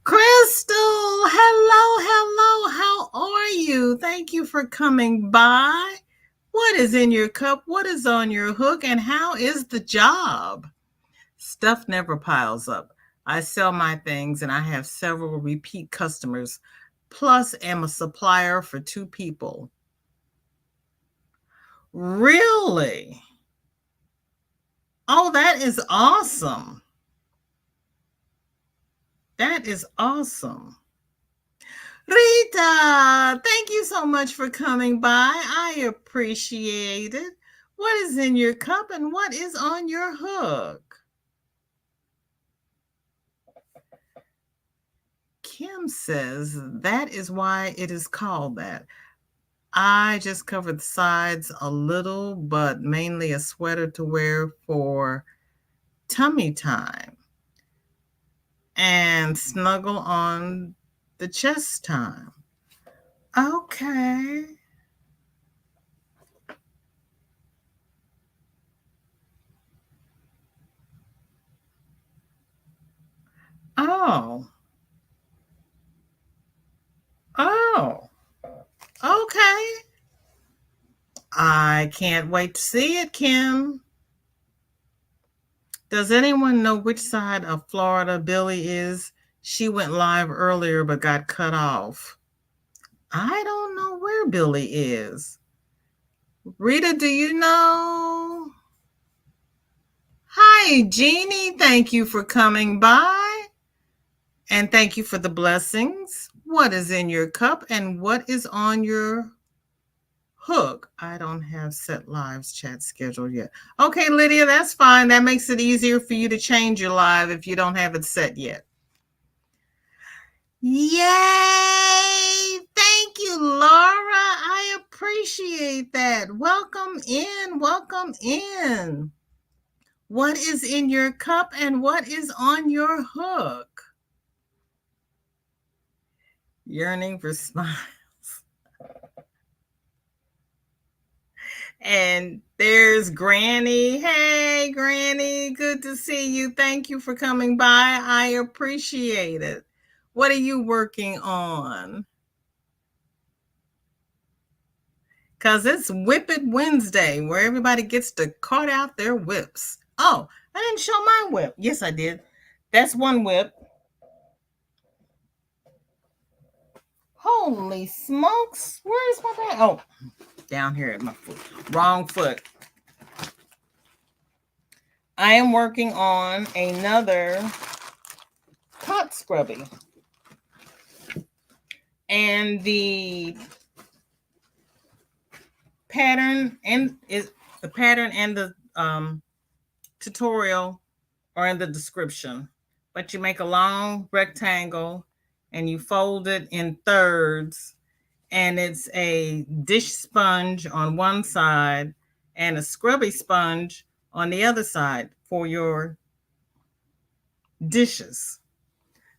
Speaker 1: Crystal, hello. How are you? Thank you for coming by. What is in your cup? What is on your hook? And how is the job? Stuff never piles up. I sell my things and I have several repeat customers, plus am a supplier for 2 people. Really? Oh, that is awesome. That is awesome. Rita, thank you so much for coming by. I appreciate it. What is in your cup and what is on your hook? Kim says that is why it is called that. I just covered the sides a little, but mainly a sweater to wear for tummy time and snuggle on the chest time. Okay. Oh, Oh. Oh. Okay. I can't wait to see it, Kim. Does anyone know which side of Florida Billy is? She went live earlier but got cut off. I don't know where Billy is. Rita, do you know? Hi, Jeannie. Thank you for coming by. And thank you for the blessings. What is in your cup and what is on your hook? I don't have set lives chat scheduled yet. Okay, Lydia, that's fine. That makes it easier for you to change your live if you don't have it set yet. Yay! Thank you, Laura. I appreciate that. Welcome in. Welcome in. What is in your cup and what is on your hook? Yearning for smiles. And there's Granny. Hey, Granny. Good to see you. Thank you for coming by. I appreciate it. What are you working on? Because it's WIP It Wednesday, where everybody gets to cut out their whips. Oh, I didn't show my whip. Yes, I did. That's one whip. Holy smokes. Where's my bag? Oh, down here at my foot. Wrong foot. I am working on another cot scrubby. And the pattern and the tutorial are in the description. But you make a long rectangle and you fold it in thirds, and it's a dish sponge on one side and a scrubby sponge on the other side for your dishes.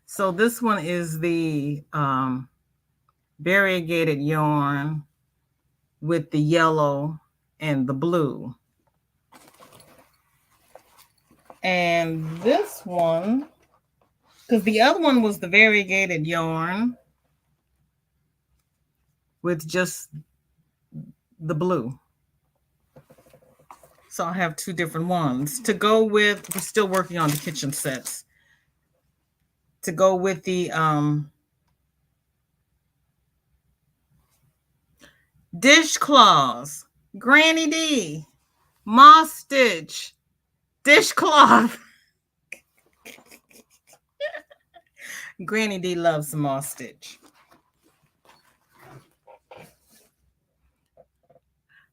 Speaker 1: So this one is the variegated yarn with the yellow and the blue. And this one, because the other one was the variegated yarn with just the blue. So I have two different ones to go with. We're still working on the kitchen sets. To go with the dishcloths, Granny D, moss stitch, dishcloth. Granny D loves the moss stitch.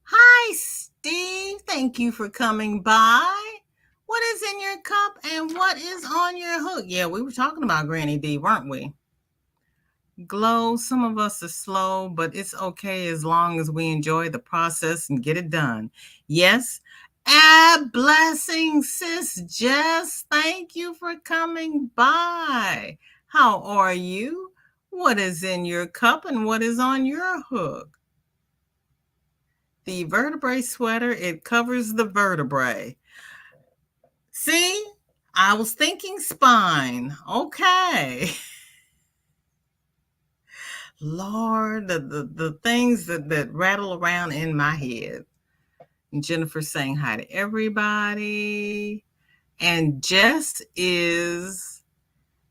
Speaker 1: Hi, Steve. Thank you for coming by. What is in your cup and what is on your hook? Yeah, we were talking about Granny D, weren't we? Glow, some of us are slow, but it's okay as long as we enjoy the process and get it done. Yes. Blessing, sis Jess. Thank you for coming by. How are you? What is in your cup and what is on your hook? The vertebrae sweater, it covers the vertebrae. See, I was thinking spine. Okay. Lord, the things that rattle around in my head. And Jennifer saying hi to everybody. And Jess is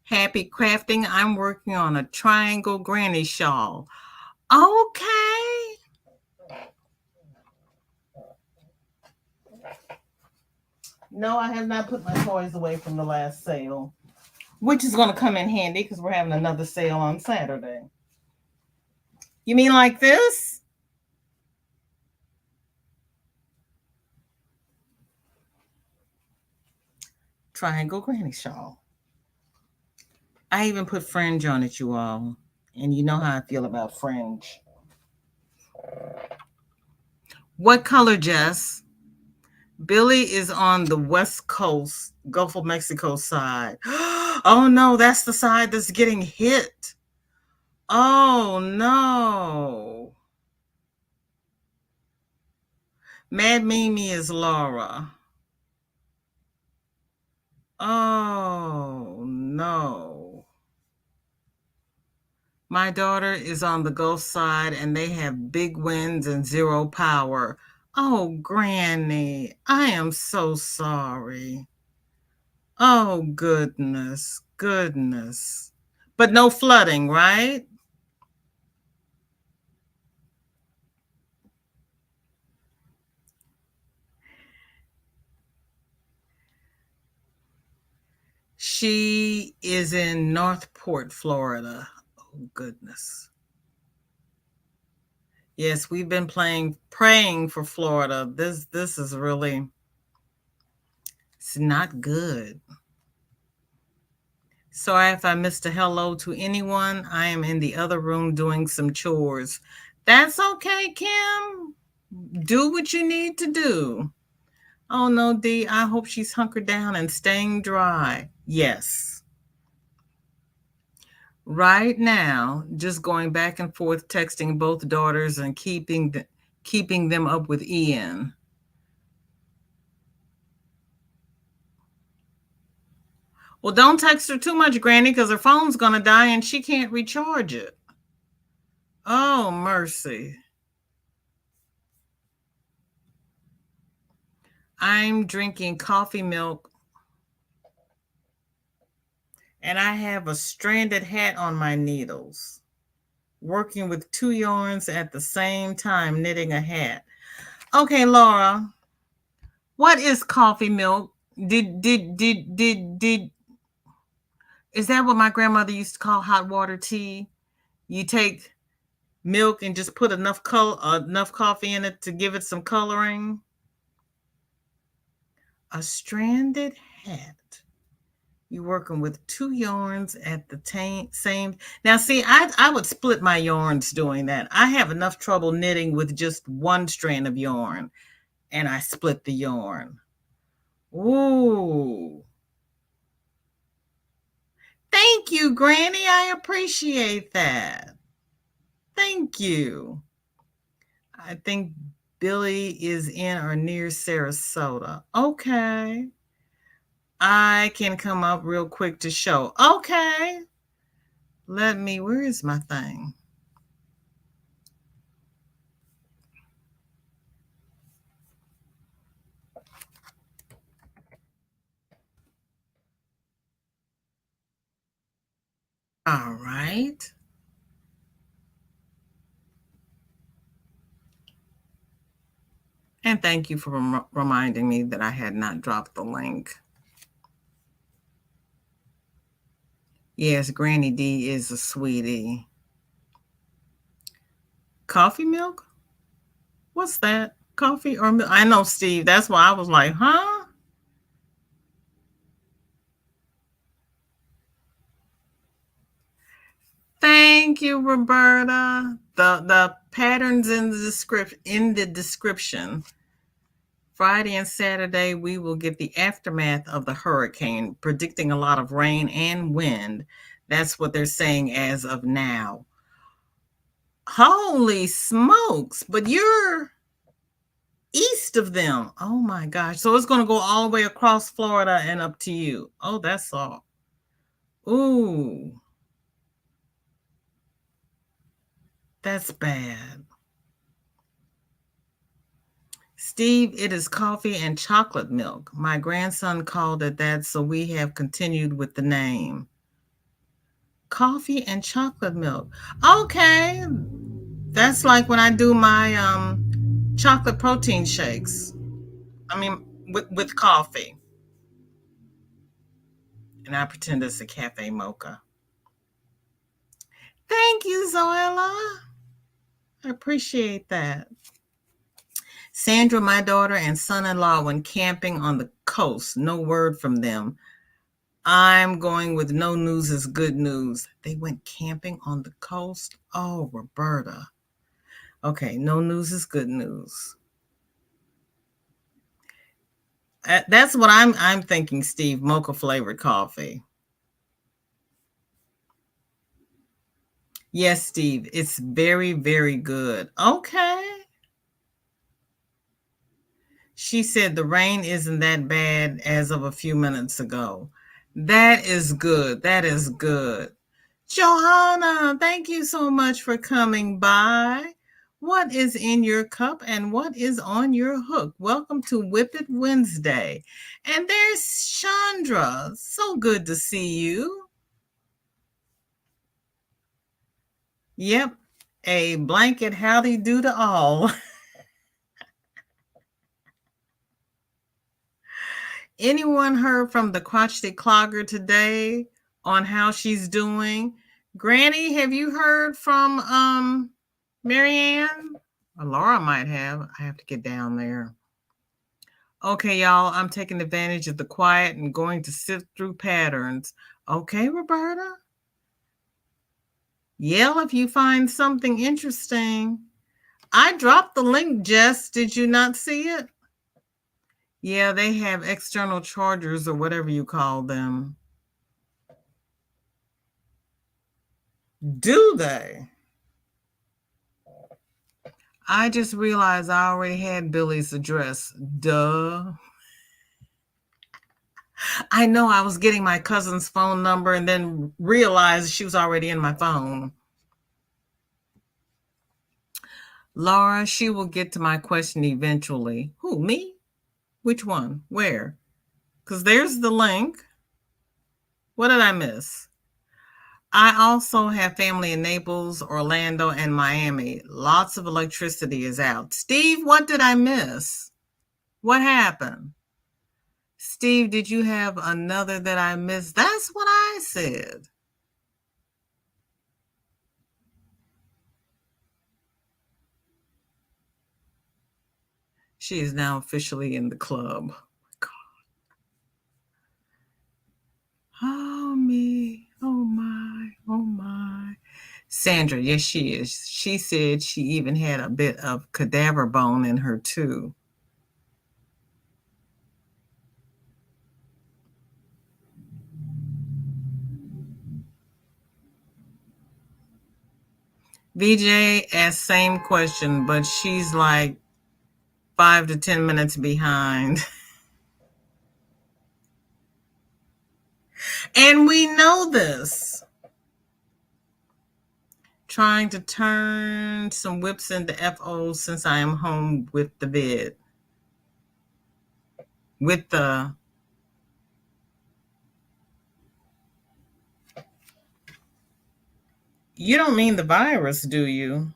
Speaker 1: happy crafting. I'm working on a triangle granny shawl. Okay. No, I have not put my toys away from the last sale, which is going to come in handy because we're having another sale on Saturday. You mean like this? Triangle granny shawl. I even put fringe on it, you all. And you know how I feel about fringe. What color, Jess? Billy is on the West Coast, Gulf of Mexico side. Oh, no, that's the side that's getting hit. Oh, no. Mad Mimi is Laura. Oh, no. My daughter is on the Gulf side and they have big winds and zero power. Oh, Granny, I am so sorry. Oh, goodness, goodness. But no flooding, right? She is in Northport, Florida. Oh, goodness. Yes, we've been praying for Florida. This is really, it's not good. Sorry if I missed a hello to anyone. I am in the other room doing some chores. That's okay, Kim. Do what you need to do. Oh no, Dee, I hope she's hunkered down and staying dry. Yes. Right now, just going back and forth texting both daughters and keeping them up with Ian. Well, don't text her too much, Granny, because her phone's going to die and she can't recharge it. Oh, mercy. I'm drinking coffee milk and I have a stranded hat on my needles, working with 2 yarns at the same time, knitting a hat. Okay, Laura, what is coffee milk? Did is that what my grandmother used to call hot water tea? You take milk and just put enough coffee in it to give it some coloring. A stranded hat. You're working with 2 yarns at the same. Now, see, I would split my yarns doing that. I have enough trouble knitting with just one strand of yarn, and I split the yarn. Ooh. Thank you, Granny. I appreciate that. Thank you. I think Billy is in or near Sarasota. Okay. I can come up real quick to show. Okay. Where is my thing? All right. And thank you for reminding me that I had not dropped the link. Yes, Granny D is a sweetie. Coffee milk? What's that? Coffee or milk? I know, Steve. That's why I was like, huh? Thank you, Roberta. The patterns in the description. Friday and Saturday, we will get the aftermath of the hurricane, predicting a lot of rain and wind. That's what they're saying as of now. Holy smokes, but you're east of them. Oh my gosh. So it's going to go all the way across Florida and up to you. Oh, that's all. Ooh, that's bad. Steve, it is coffee and chocolate milk. My grandson called it that, so we have continued with the name. Coffee and chocolate milk. Okay. That's like when I do my chocolate protein shakes. I mean, with coffee. And I pretend it's a cafe mocha. Thank you, Zoella. I appreciate that. Sandra, my daughter, and son-in-law went camping on the coast. No word from them. I'm going with no news is good news. They went camping on the coast? Oh, Roberta. Okay, no news is good news. That's what I'm thinking, Steve. Mocha flavored coffee. Yes, Steve. It's very, very good. Okay. She said the rain isn't that bad as of a few minutes ago. That is good. That is good. Johanna, thank you so much for coming by. What is in your cup and what is on your hook? Welcome to WIP It Wednesday. And there's Chandra. So good to see you. Yep, a blanket howdy do to all. Anyone heard from the crotchety clogger today on how she's doing? Granny, have you heard from Marianne? Laura might have. I have to get down there. Okay, y'all, I'm taking advantage of the quiet and going to sift through patterns. Okay, Roberta? Yell if you find something interesting. I dropped the link, Jess. Did you not see it? Yeah, they have external chargers or whatever you call them. Do they? I just realized I already had Billy's address. Duh. I know, I was getting my cousin's phone number and then realized she was already in my phone. Laura, she will get to my question eventually. Who, me? Which one? Where? Because there's the link. What did I miss? I also have family in Naples, Orlando, and Miami. Lots of electricity is out. Steve, what did I miss? What happened? Steve, did you have another that I missed? That's what I said. She is now officially in the club. Oh, my God. Oh, me. Oh, my. Oh, my. Sandra, yes, she is. She said she even had a bit of cadaver bone in her, too. VJ asked same question, but she's like 5 to 10 minutes behind. And we know this. Trying to turn some whips into FOs since I am home with the vid. With the... You don't mean the virus, do you?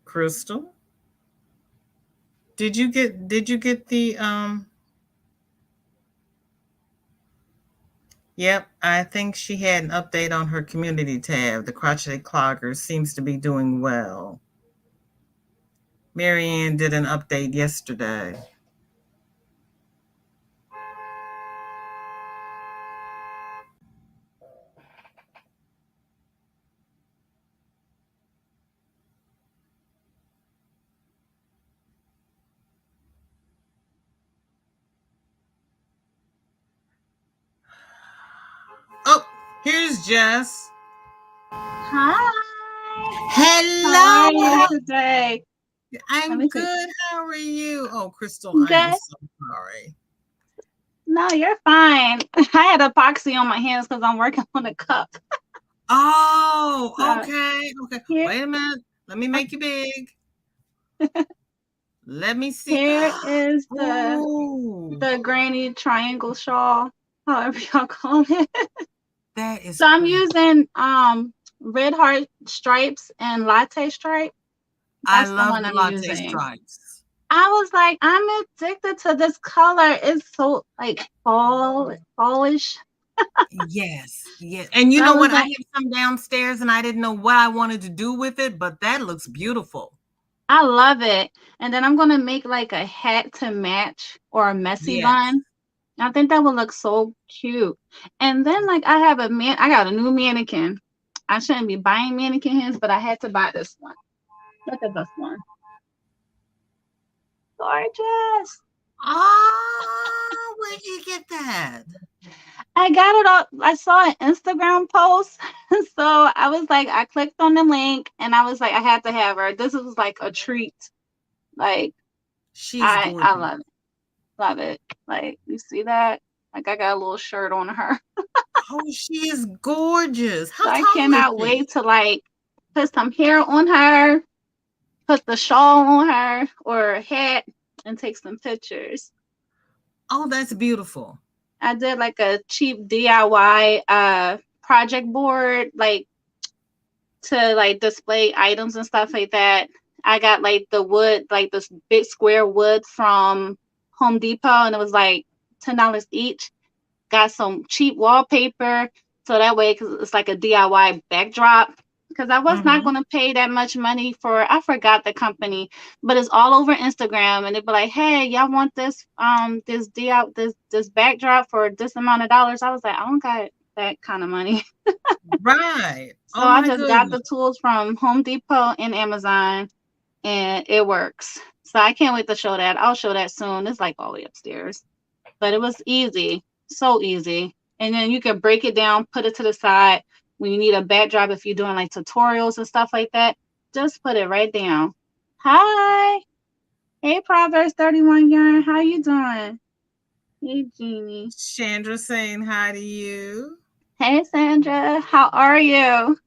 Speaker 1: Crystal? Did you get the Yep, I think she had an update on her community tab. The Crochet Clogger seems to be doing well. Marianne did an update yesterday. Oh, here's Jess.
Speaker 2: Hi.
Speaker 1: Hello.
Speaker 2: How are you today?
Speaker 1: I'm good. How are you? Oh, Crystal,
Speaker 2: Good.
Speaker 1: I am so sorry.
Speaker 2: No, you're fine. I had epoxy on my hands because I'm working on a cup.
Speaker 1: Oh,
Speaker 2: So,
Speaker 1: okay.
Speaker 2: here,
Speaker 1: Wait a minute. Let me make you big. Let me see.
Speaker 2: here is
Speaker 1: Ooh,
Speaker 2: the granny triangle shawl, however y'all call it.
Speaker 1: that is
Speaker 2: So I'm
Speaker 1: pretty.
Speaker 2: using red heart stripes and latte stripe.
Speaker 1: I
Speaker 2: That's the
Speaker 1: love
Speaker 2: one
Speaker 1: the
Speaker 2: I'm
Speaker 1: latte
Speaker 2: using.
Speaker 1: stripes.
Speaker 2: I was like, I'm addicted to this color. It's so like fallish.
Speaker 1: Yes. And you
Speaker 2: So I
Speaker 1: know
Speaker 2: was
Speaker 1: what? I
Speaker 2: like,
Speaker 1: have some downstairs and I didn't know what I wanted to do with it, but that looks beautiful.
Speaker 2: I love it. And then I'm gonna make like a hat to match or a messy
Speaker 1: Yes.
Speaker 2: bun. I think that would look so cute. And then like I got a new mannequin. I shouldn't be buying mannequins, but I had to buy this one. Look at this one. Gorgeous.
Speaker 1: Where'd you get that?
Speaker 2: I got it off. I saw an Instagram post. So I was like, I clicked on the link and I was like, I had to have her. This was like a treat. Like
Speaker 1: She's
Speaker 2: I
Speaker 1: gorgeous.
Speaker 2: love it. Love it. Like, you see that? Like, I got a little shirt on her.
Speaker 1: Oh, she is gorgeous. How
Speaker 2: So I
Speaker 1: tall is
Speaker 2: cannot
Speaker 1: she?
Speaker 2: wait to like put some hair on her, put the shawl on her or a hat, and take some pictures.
Speaker 1: Oh, that's beautiful.
Speaker 2: I did like a cheap DIY project board, like to like display items and stuff like that. I got like the wood, like this big square wood from Home Depot, and it was like $10 each. Got some cheap wallpaper, so that way, because it's like a DIY backdrop. Because I was not
Speaker 1: Mm-hmm.
Speaker 2: going to pay that much money for, I forgot the company, but it's all over Instagram, and they'd be like, "Hey, y'all want this this backdrop for this amount of dollars?" I was like, "I don't got that kind of money."
Speaker 1: Right.
Speaker 2: So
Speaker 1: Oh
Speaker 2: I
Speaker 1: my
Speaker 2: just got
Speaker 1: goodness.
Speaker 2: the tools from Home Depot and Amazon, and it works. So I can't wait to show that. I'll show that soon. It's like all the way upstairs, but it was easy, so easy. And then you can break it down, put it to the side when you need a backdrop. If you're doing like tutorials and stuff like that, just put it right down. Hi, hey Proverbs 31 Yarn, how you doing? Hey Jeannie.
Speaker 1: Chandra saying hi to you.
Speaker 2: Hey Sandra, how are you?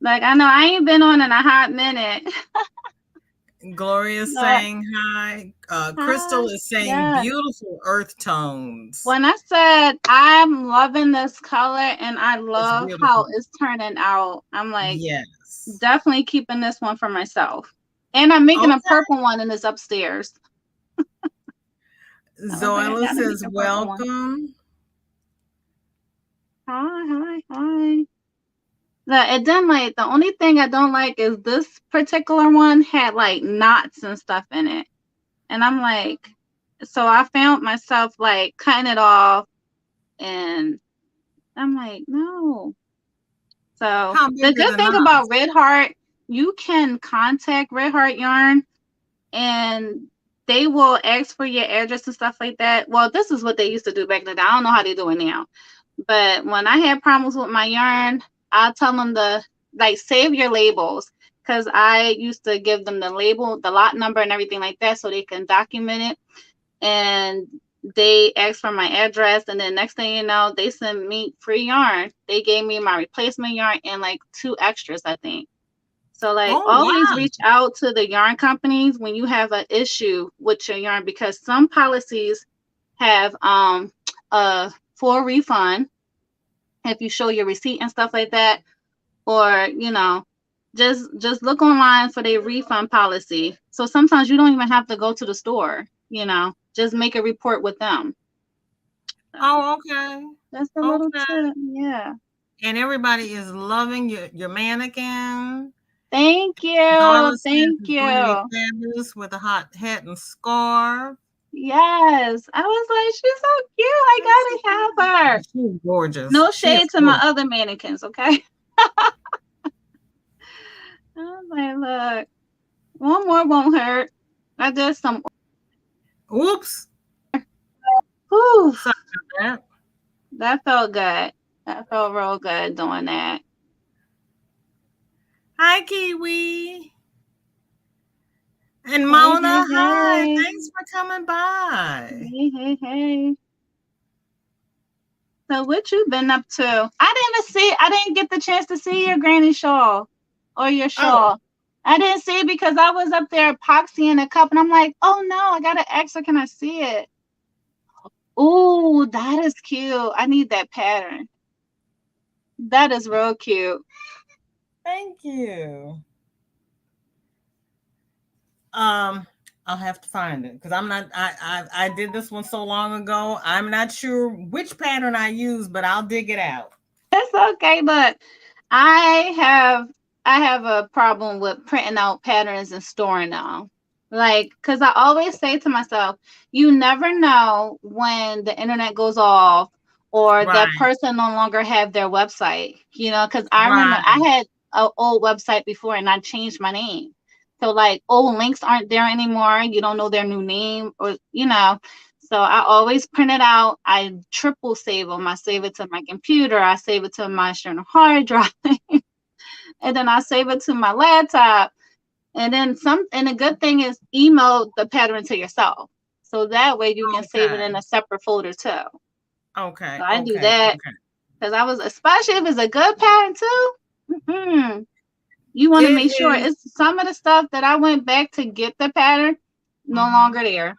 Speaker 2: Like, I know I ain't been on in a hot minute.
Speaker 1: Gloria
Speaker 2: But
Speaker 1: saying hi.
Speaker 2: hi,
Speaker 1: Crystal is saying
Speaker 2: yeah.
Speaker 1: beautiful earth tones.
Speaker 2: When I said I'm loving this color and I
Speaker 1: It's
Speaker 2: love how
Speaker 1: beautiful.
Speaker 2: it's turning out, I'm like
Speaker 1: Yes.
Speaker 2: definitely keeping this one for myself. And I'm making a
Speaker 1: Okay.
Speaker 2: purple one and it's upstairs. I was like, I
Speaker 1: Zoila
Speaker 2: gotta make
Speaker 1: says
Speaker 2: a purple one.
Speaker 1: welcome.
Speaker 2: Hi, hi, hi. It done like the only thing I don't like is this particular one had like knots and stuff in it. And I'm like, so I found myself like cutting it off and I'm like, no. So
Speaker 1: How
Speaker 2: the
Speaker 1: big are
Speaker 2: good
Speaker 1: the
Speaker 2: thing about
Speaker 1: knots?
Speaker 2: Red Heart, you can contact Red Heart Yarn and they will ask for your address and stuff like that. Well, this is what they used to do back in the day. I don't know how they do it now. But when I had problems with my yarn, I'll tell them to like save your labels because I used to give them the label, the lot number, and everything like that so they can document it. And they asked for my address, and then next thing you know, they sent me free yarn. They gave me my replacement yarn and like 2 extras, I think. So like
Speaker 1: Oh
Speaker 2: always
Speaker 1: wow.
Speaker 2: reach out to the yarn companies when you have an issue with your yarn because some policies have a full refund if you show your receipt and stuff like that, or just look online for their refund policy. So sometimes you don't even have to go to the store, just make a report with them. So
Speaker 1: Oh, okay.
Speaker 2: that's a little
Speaker 1: Okay.
Speaker 2: tip. Yeah.
Speaker 1: And everybody is loving your mannequin.
Speaker 2: Thank
Speaker 1: Darla
Speaker 2: you.
Speaker 1: says
Speaker 2: Thank
Speaker 1: it's going to be
Speaker 2: you.
Speaker 1: fabulous with a hot hat and scarf.
Speaker 2: Yes. I was like, she's so cute. I gotta have her.
Speaker 1: She's gorgeous.
Speaker 2: No
Speaker 1: She is
Speaker 2: shade to my
Speaker 1: gorgeous.
Speaker 2: other mannequins, okay? I was like, look, one more won't hurt. I did some.
Speaker 1: Oops.
Speaker 2: Whew,
Speaker 1: Sorry about that.
Speaker 2: that felt good. That felt real good doing that.
Speaker 1: Hi, Kiwi. And
Speaker 2: Hey,
Speaker 1: Mona,
Speaker 2: hey,
Speaker 1: hi.
Speaker 2: hey.
Speaker 1: Thanks for coming by.
Speaker 2: Hey, hey, hey. So what you been up to? I didn't get the chance to see your granny shawl or your
Speaker 1: Oh,
Speaker 2: shawl. I didn't see it because I was up there epoxying a cup and I'm like, oh no, I gotta ask her, can I see it? Ooh, that is cute. I need that pattern. That is real cute.
Speaker 1: thank you. Um, I'll have to find it because I'm not. I did this one so long ago. I'm not sure which pattern I use, but I'll dig it out.
Speaker 2: It's okay, but I have I have a problem with printing out patterns and storing them. Like, because I always say to myself, you never know when the internet goes off or that
Speaker 1: Right,
Speaker 2: person no longer have their website, because I remember I
Speaker 1: right,
Speaker 2: had an old website before and I changed my name. So like old links aren't there anymore. You don't know their new name or. So I always print it out. I triple save them. I save it to my computer. I save it to my external hard drive. And then I save it to my laptop. And then and the good thing is email the pattern to yourself. So that way you can save it
Speaker 1: Okay.
Speaker 2: in a separate folder too.
Speaker 1: Okay.
Speaker 2: So I do
Speaker 1: Okay.
Speaker 2: that
Speaker 1: Okay.
Speaker 2: because I was, especially if it's a good pattern too. You want to
Speaker 1: It
Speaker 2: make sure
Speaker 1: is.
Speaker 2: it's some of the stuff that I went back to get the pattern no longer there.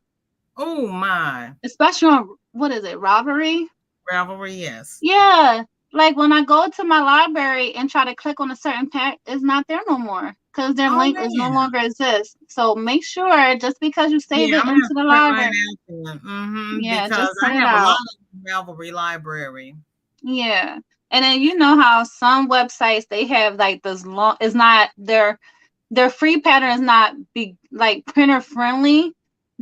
Speaker 1: Oh my.
Speaker 2: Especially on, what is it, Ravelry?
Speaker 1: Ravelry, yes.
Speaker 2: Yeah. Like when I go to my library and try to click on a certain pack, it's not there no more because their
Speaker 1: Oh
Speaker 2: link is no
Speaker 1: man.
Speaker 2: longer exist. So make sure just because you save
Speaker 1: Yeah,
Speaker 2: it
Speaker 1: I'm gonna
Speaker 2: into
Speaker 1: have
Speaker 2: the
Speaker 1: to print mine
Speaker 2: library,
Speaker 1: out then.
Speaker 2: yeah,
Speaker 1: Because
Speaker 2: just print
Speaker 1: I
Speaker 2: it
Speaker 1: have a lot
Speaker 2: out.
Speaker 1: of Ravelry library.
Speaker 2: Yeah. And then you know how some websites they have like this long, it's not their free pattern is not be like printer friendly.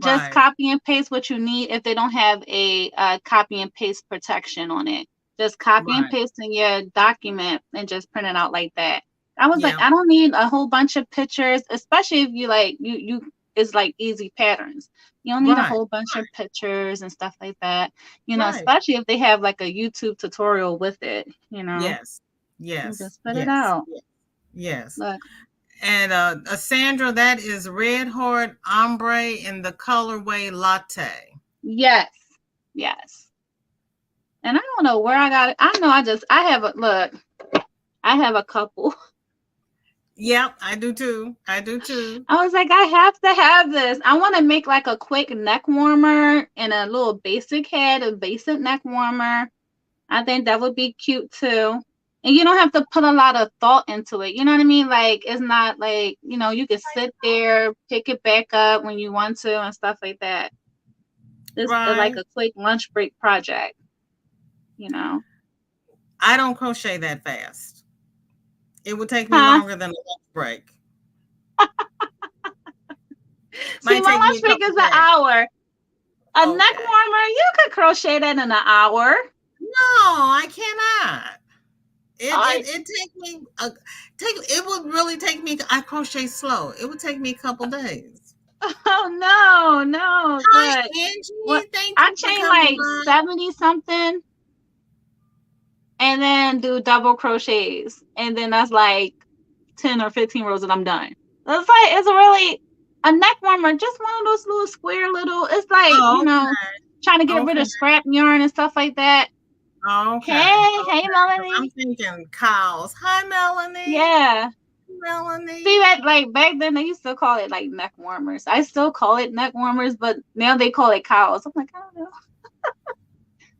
Speaker 2: Just
Speaker 1: Right.
Speaker 2: copy and paste what you need if they don't have a copy and paste protection on it. Just copy and
Speaker 1: Right.
Speaker 2: paste in your document and just print it out like that. I was like,
Speaker 1: Yeah.
Speaker 2: I don't need a whole bunch of pictures, especially if you like you it's like easy patterns. You don't need a
Speaker 1: Right.
Speaker 2: whole bunch of pictures and stuff like that.
Speaker 1: Right.
Speaker 2: Especially if they have like a YouTube tutorial with it,
Speaker 1: Yes.
Speaker 2: you
Speaker 1: Yes.
Speaker 2: just put it
Speaker 1: Yes.
Speaker 2: out.
Speaker 1: Yes. Yes.
Speaker 2: Look,
Speaker 1: And Sandra, that is Red Heart Ombre in the colorway Latte.
Speaker 2: yes, yes. And I don't know where I got it. I know I have a look. I have a couple.
Speaker 1: Yep, I do too. I do too.
Speaker 2: I was like, I have to have this. I want to make like a quick neck warmer and a little basic head, a basic neck warmer. I think that would be cute too. And you don't have to put a lot of thought into it. You know what I mean? Like it's not like, you can sit there, pick it back up when you want to and stuff like that. This is like
Speaker 1: Right.
Speaker 2: a quick lunch break project.
Speaker 1: I don't crochet that fast. It would take me
Speaker 2: Huh?
Speaker 1: longer than a lunch break.
Speaker 2: See,
Speaker 1: Might
Speaker 2: my
Speaker 1: take me
Speaker 2: lunch
Speaker 1: a
Speaker 2: break
Speaker 1: couple
Speaker 2: is an
Speaker 1: days.
Speaker 2: hour. A neck
Speaker 1: Okay.
Speaker 2: warmer, you could crochet that in an hour.
Speaker 1: No, I cannot. It
Speaker 2: I,
Speaker 1: it it take me it would really take me. I crochet slow. It would take me a couple days.
Speaker 2: oh no.
Speaker 1: Hi,
Speaker 2: Look, what
Speaker 1: Angie. Thank
Speaker 2: I
Speaker 1: you for
Speaker 2: chain
Speaker 1: coming
Speaker 2: like
Speaker 1: by.
Speaker 2: 70 something and then do double crochets. And then that's like 10 or 15 rows and I'm done. It's really a neck warmer, just one of those little square little, it's like,
Speaker 1: Oh,
Speaker 2: trying to get rid
Speaker 1: okay.
Speaker 2: of scrap yarn and stuff like that.
Speaker 1: Okay.
Speaker 2: Hey,
Speaker 1: Okay. 'Cause I'm
Speaker 2: Melanie.
Speaker 1: thinking cows. Hi, Melanie.
Speaker 2: Yeah. See
Speaker 1: Melanie.
Speaker 2: that like back then they used to call it like neck warmers. I still call it neck warmers, but now they call it cows. I'm like, I don't know.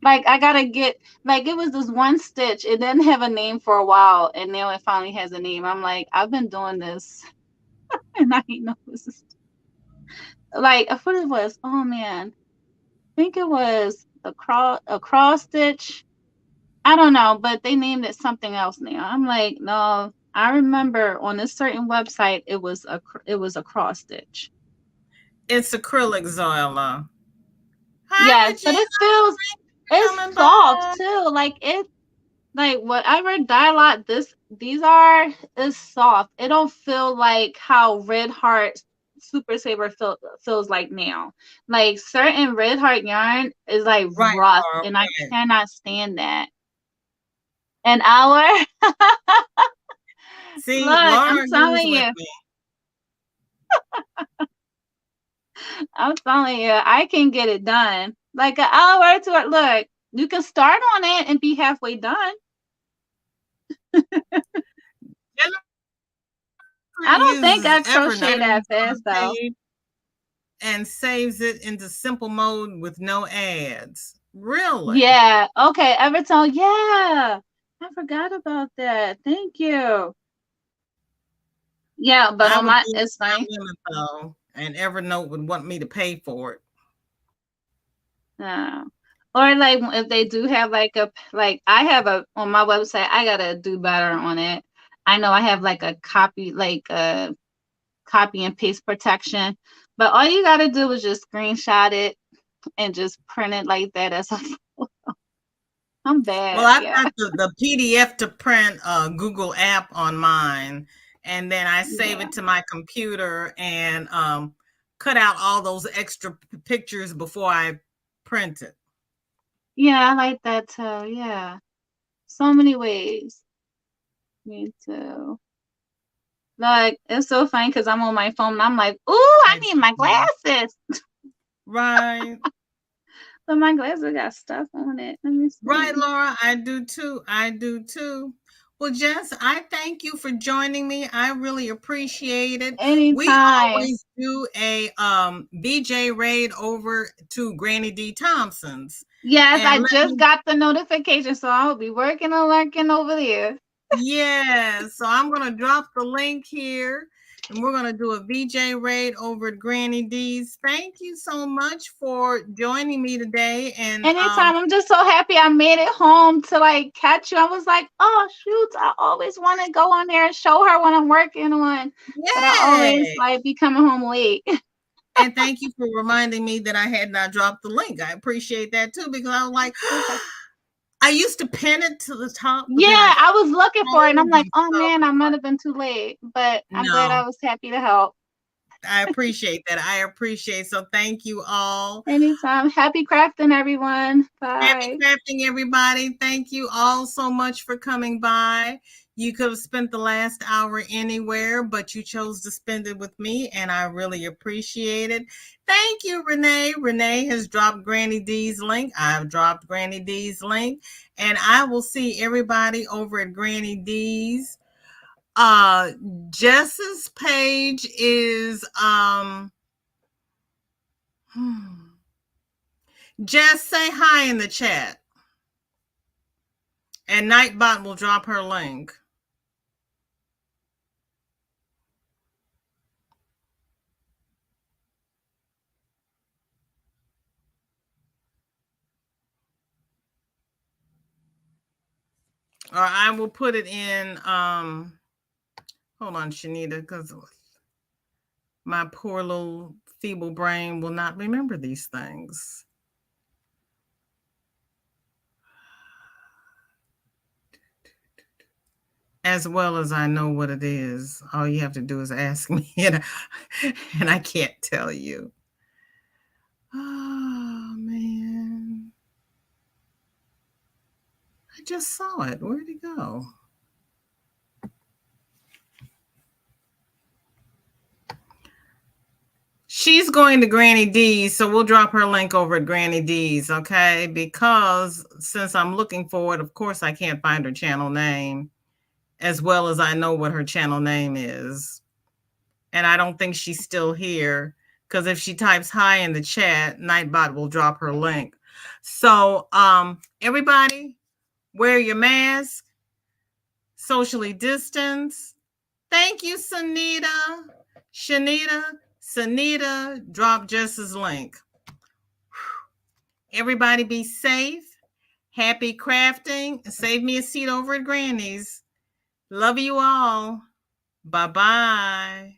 Speaker 2: Like I gotta get like it was this one stitch. It didn't have a name for a while, and now it finally has a name. I'm like, I've been doing this, and I didn't know this is like what it was. Oh man, I think it was a cross stitch. I don't know, but they named it something else now. I'm like, no, I remember on this certain website it was a cross stitch.
Speaker 1: It's acrylic, Zoila. Hi,
Speaker 2: Yes, but
Speaker 1: Regina.
Speaker 2: it feels
Speaker 1: Thank you for
Speaker 2: it's
Speaker 1: coming
Speaker 2: soft
Speaker 1: by.
Speaker 2: too. Like whatever dye lot these are is soft. It don't feel like how Red Heart Super Saver feels like now. Like certain Red Heart yarn is like
Speaker 1: Right,
Speaker 2: rough,
Speaker 1: Laura.
Speaker 2: and I
Speaker 1: Right.
Speaker 2: cannot stand that. An hour.
Speaker 1: See,
Speaker 2: Look,
Speaker 1: Laura agrees with me.
Speaker 2: I'm telling you, I can get it done. Like an hour to it. Look, you can start on it and be halfway done.
Speaker 1: Jennifer
Speaker 2: I don't think
Speaker 1: uses
Speaker 2: I crochet
Speaker 1: Evernote
Speaker 2: that fast though.
Speaker 1: and saves it into simple mode with no ads. Really?
Speaker 2: Yeah. Okay. Everton. Yeah. I forgot about that. Thank you. Yeah, but
Speaker 1: I
Speaker 2: on
Speaker 1: would
Speaker 2: my,
Speaker 1: be
Speaker 2: it's
Speaker 1: my
Speaker 2: funny.
Speaker 1: limit though, and Evernote would want me to pay for it.
Speaker 2: Uh, or like if they do have like I have on my website, I gotta do better on it. I know I have like a copy and paste protection, but all you gotta do is just screenshot it and just print it like that. I'm
Speaker 1: Well,
Speaker 2: bad.
Speaker 1: I've
Speaker 2: Yeah.
Speaker 1: got the PDF to print a Google app on mine, and then I save
Speaker 2: Yeah.
Speaker 1: it to my computer and cut out all those extra pictures before I print it.
Speaker 2: Yeah, I like that too. Yeah. So many ways. Me too. Like it's so funny because I'm on my phone and I'm like, ooh, I
Speaker 1: Right.
Speaker 2: need my glasses.
Speaker 1: Right.
Speaker 2: But my glasses got stuff on it. Let me see.
Speaker 1: Right, Laura. I do too. I do too. Well, Jess, I thank you for joining me. I really appreciate it. We
Speaker 2: Anytime.
Speaker 1: always do a VJ raid over to Granny D. Thompson's.
Speaker 2: Yes,
Speaker 1: And
Speaker 2: I just got the notification, so I'll be working and lurking over there.
Speaker 1: yeah, so I'm gonna drop the link here, and we're gonna do a VJ raid over at Granny D's. Thank you so much for joining me today. And
Speaker 2: anytime, I'm just so happy I made it home to like catch you. I was like, oh shoot, I always want to go on there and show her what I'm working on, but I always like be coming home late.
Speaker 1: And thank you for reminding me that I had not dropped the link. I appreciate that too, because I was like, I used to pin it to the top.
Speaker 2: Yeah, I was looking for it, and I'm like, oh
Speaker 1: so,
Speaker 2: man, I might have been too late, but I'm glad I was happy to help.
Speaker 1: I appreciate that. I appreciate. So thank you all.
Speaker 2: Anytime. Happy crafting, everyone. Bye.
Speaker 1: Happy crafting, everybody. Thank you all so much for coming by. You could have spent the last hour anywhere, but you chose to spend it with me, and I really appreciate it. Thank you, Renee. Renee has dropped Granny D's link. I've dropped Granny D's link, and I will see everybody over at Granny D's. Jess's page is Jess, say hi in the chat. And Nightbot will drop her link. Or I will put it in, hold on, Shanita, because my poor little feeble brain will not remember these things. As well as I know what it is. All you have to do is ask me, and I can't tell you. Oh, man. I just saw it. Where'd it go? She's going to Granny D's, so we'll drop her link over at Granny D's, okay? Because since I'm looking for it, of course, I can't find her channel name, as well as I know what her channel name is. And I don't think she's still here, because if she types hi in the chat, Nightbot will drop her link. So everybody, wear your mask, socially distance. Thank you, Shanita, drop Jess's link. Everybody be safe. Happy crafting. Save me a seat over at Granny's. Love you all. Bye-bye.